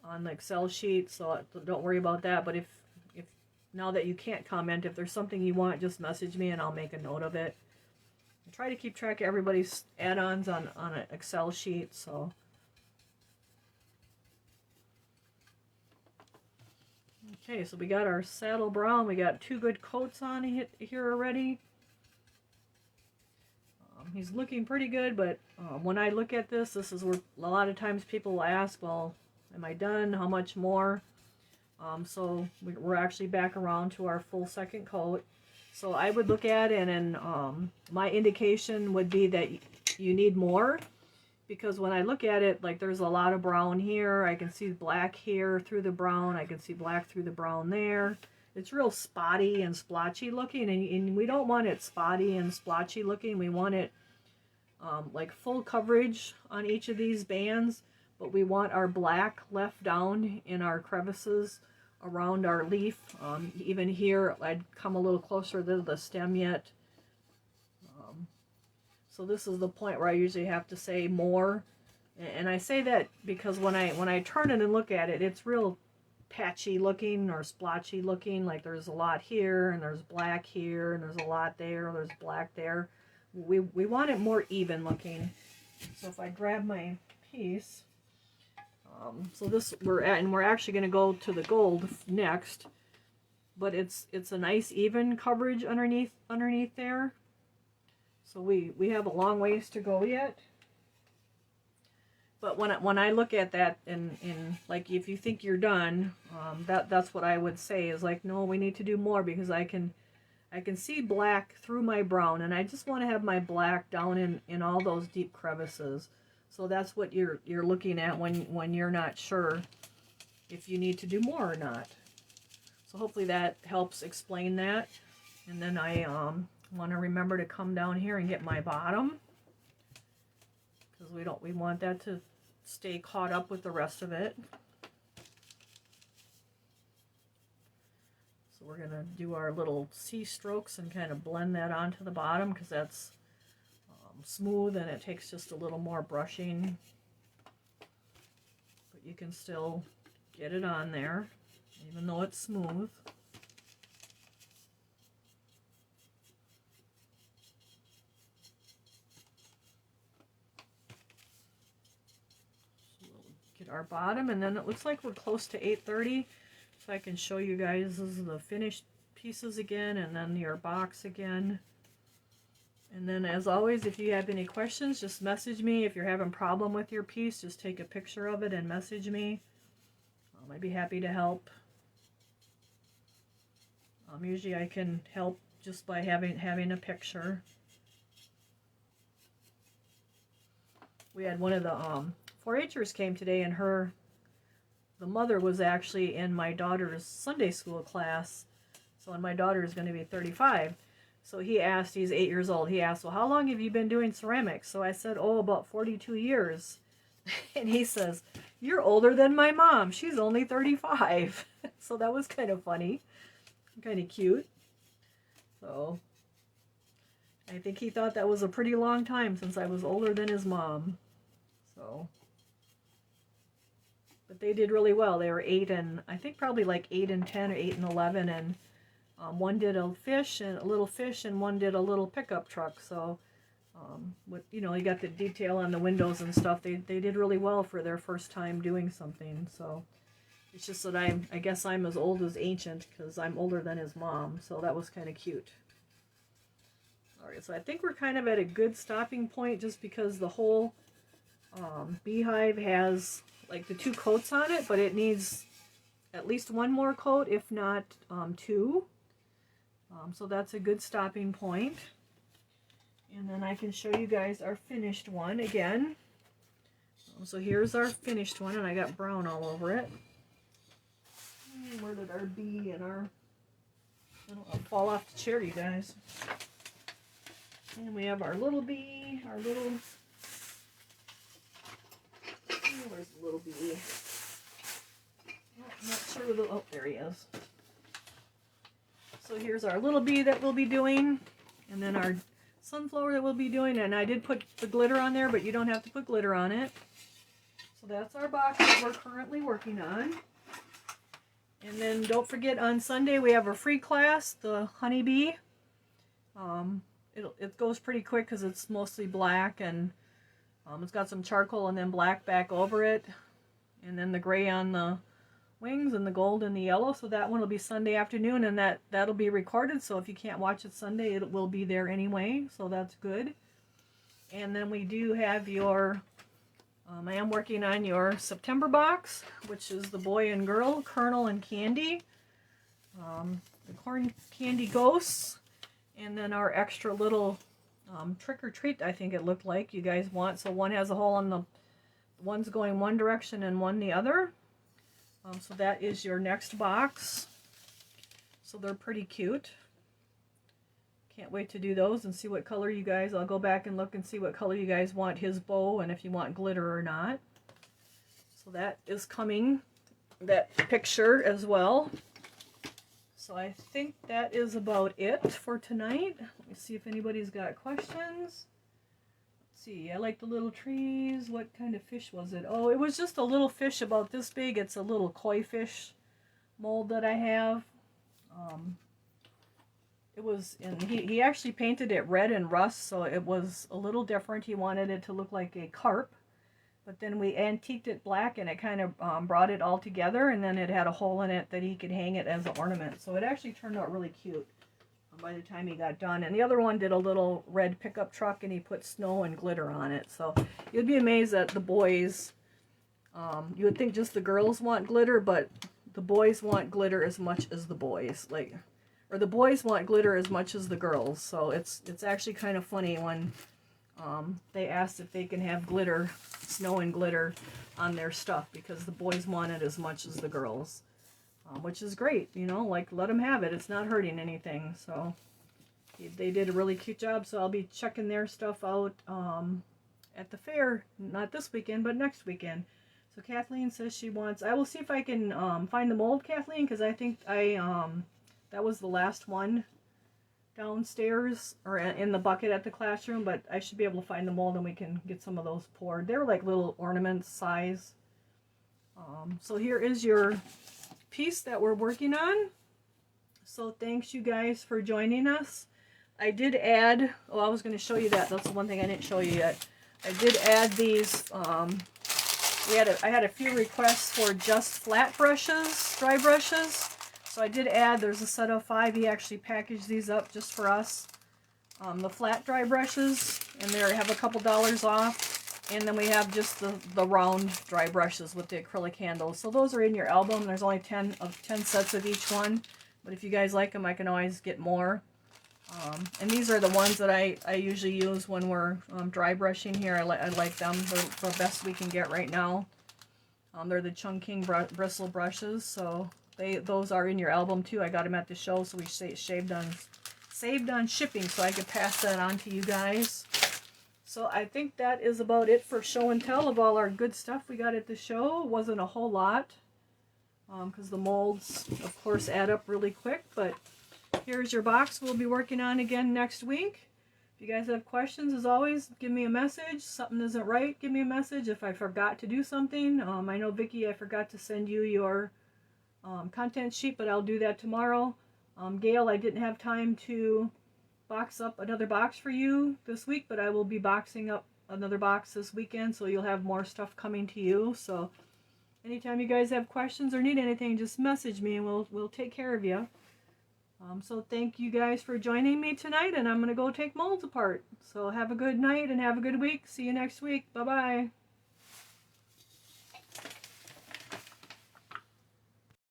on the Excel sheet, so don't worry about that. But if now that you can't comment, if there's something you want, just message me and I'll make a note of it. I try to keep track of everybody's add-ons on an Excel sheet, so. Okay, so we got our saddle brown. We got 2 good coats on here already. He's looking pretty good, but when I look at this is where a lot of times people will ask, well, am I done? How much more? So we're actually back around to our full second coat. So I would look at it, and my indication would be that you need more, because when I look at it, like there's a lot of brown here. I can see black here through the brown. I can see black through the brown there. It's real spotty and splotchy looking, and we don't want it spotty and splotchy looking. We want it like full coverage on each of these bands, but we want our black left down in our crevices around our leaf. Even here, I'd come a little closer to the stem yet. So this is the point where I usually have to say more. And I say that because when I turn it and look at it, it's real patchy looking or splotchy looking. Like there's a lot here, and there's black here, and there's a lot there, there's black there. We want it more even looking. So if I grab my piece, so this we're actually going to go to the gold next, but it's a nice even coverage underneath there. So we have a long ways to go yet. But when I look at that and like if you think you're done, that's what I would say is like, no, we need to do more, because I can see black through my brown, and I just want to have my black down in all those deep crevices. So that's what you're looking at when you're not sure if you need to do more or not. So hopefully that helps explain that. And then I want to remember to come down here and get my bottom, because we want that to stay caught up with the rest of it. So we're going to do our little C strokes and kind of blend that onto the bottom, because that's smooth and it takes just a little more brushing. But you can still get it on there, even though it's smooth. Our bottom, and then it looks like we're close to 8:30, so I can show you guys this is the finished pieces again, and then your box again. And then as always, if you have any questions, just message me. If you're having a problem with your piece, just take a picture of it and message me. I'd be happy to help. Usually I can help just by having a picture. We had one of the 4-Hers came today, and the mother was actually in my daughter's Sunday school class. So, and my daughter is going to be 35. So he asked, he's 8 years old, he asked, well, how long have you been doing ceramics? So I said, oh, about 42 years. And he says, you're older than my mom. She's only 35. So that was kind of funny, kind of cute. So I think he thought that was a pretty long time, since I was older than his mom. So, but they did really well. They were 8 and I think probably like 8 and 10 or 8 and 11, and one did a little fish, and one did a little pickup truck. So, with you got the detail on the windows and stuff. They did really well for their first time doing something. So, it's just that I guess I'm as old as Ancient, because I'm older than his mom. So that was kind of cute. All right, so I think we're kind of at a good stopping point, just because the whole beehive has like the 2 coats on it, but it needs at least 1 more coat, if not 2. So that's a good stopping point. And then I can show you guys our finished one again. So here's our finished one, and I got brown all over it. Where did our bee and I'll fall off the chair, you guys. And we have our little bee, where's the little bee? I'm not sure oh, there he is. So here's our little bee that we'll be doing, and then our sunflower that we'll be doing, and I did put the glitter on there, but you don't have to put glitter on it. So that's our box that we're currently working on. And then don't forget, on Sunday we have a free class, the honeybee. It goes pretty quick because it's mostly black, and it's got some charcoal and then black back over it, and then the gray on the wings and the gold and the yellow. So that one will be Sunday afternoon, and that'll be recorded, so if you can't watch it Sunday, it will be there anyway, so that's good. And then we do have your I am working on your September box, which is the boy and girl, Colonel and Candy, the corn candy ghosts, and then our extra little trick or treat, I think it looked like you guys want. So one has a hole on the, one's going one direction and one the other. So that is your next box. So they're pretty cute. Can't wait to do those and see what color you guys, I'll go back and look and see what color you guys want his bow and if you want glitter or not. So that is coming, that picture as well. So I think that is about it for tonight. Let me see if anybody's got questions. see, I like the little trees. What kind of fish was it? Oh, it was just a little fish about this big. It's a little koi fish mold that I have. It was, and he actually painted it red and rust, so it was a little different. He wanted it to look like a carp, but then we antiqued it black, and it kind of brought it all together, and then it had a hole in it that he could hang it as an ornament. So it actually turned out really cute by the time he got done. And the other one did a little red pickup truck, and he put snow and glitter on it. So you'd be amazed that the boys, you would think just the girls want glitter, but the boys want glitter as much as the boys. Like, or the boys want glitter as much as the girls. So it's actually kind of funny when they asked if they can have glitter, snow and glitter on their stuff, because the boys want it as much as the girls. Which is great, you know, like, let them have it. It's not hurting anything. So they did a really cute job. So I'll be checking their stuff out at the fair, not this weekend, but next weekend. So Kathleen says she wants, I will see if I can find the mold, Kathleen, because I think that was the last one downstairs, or in the bucket at the classroom, but I should be able to find the mold and we can get some of those poured. They're like little ornaments size. So here is your piece that we're working on. So thanks you guys for joining us. I did add, oh, I was going to show you that. That's the one thing I didn't show you yet. I did add these, I had a few requests for just flat brushes, dry brushes. So I did add, there's a set of 5. He actually packaged these up just for us. The flat dry brushes, and they have a couple dollars off. And then we have just the round dry brushes with the acrylic handles. So those are in your album. There's only 10 sets of each one. But if you guys like them, I can always get more. And these are the ones that I usually use when we're dry brushing here. I like them. They're the best we can get right now. They're the Chungking bristle brushes. So those are in your album too. I got them at the show, so we saved on shipping, so I could pass that on to you guys. So I think that is about it for show and tell of all our good stuff we got at the show. It wasn't a whole lot, because the molds, of course, add up really quick. But here's your box we'll be working on again next week. If you guys have questions, as always, give me a message. Something isn't right, give me a message. If I forgot to do something, I know, Vicki, I forgot to send you your content sheet, but I'll do that tomorrow. Gail, I didn't have time to box up another box for you this week, but I will be boxing up another box this weekend, so you'll have more stuff coming to you. So anytime you guys have questions or need anything, just message me and we'll take care of you. So thank you guys for joining me tonight, and I'm going to go take molds apart. So have a good night and have a good week. See you next week. Bye-bye.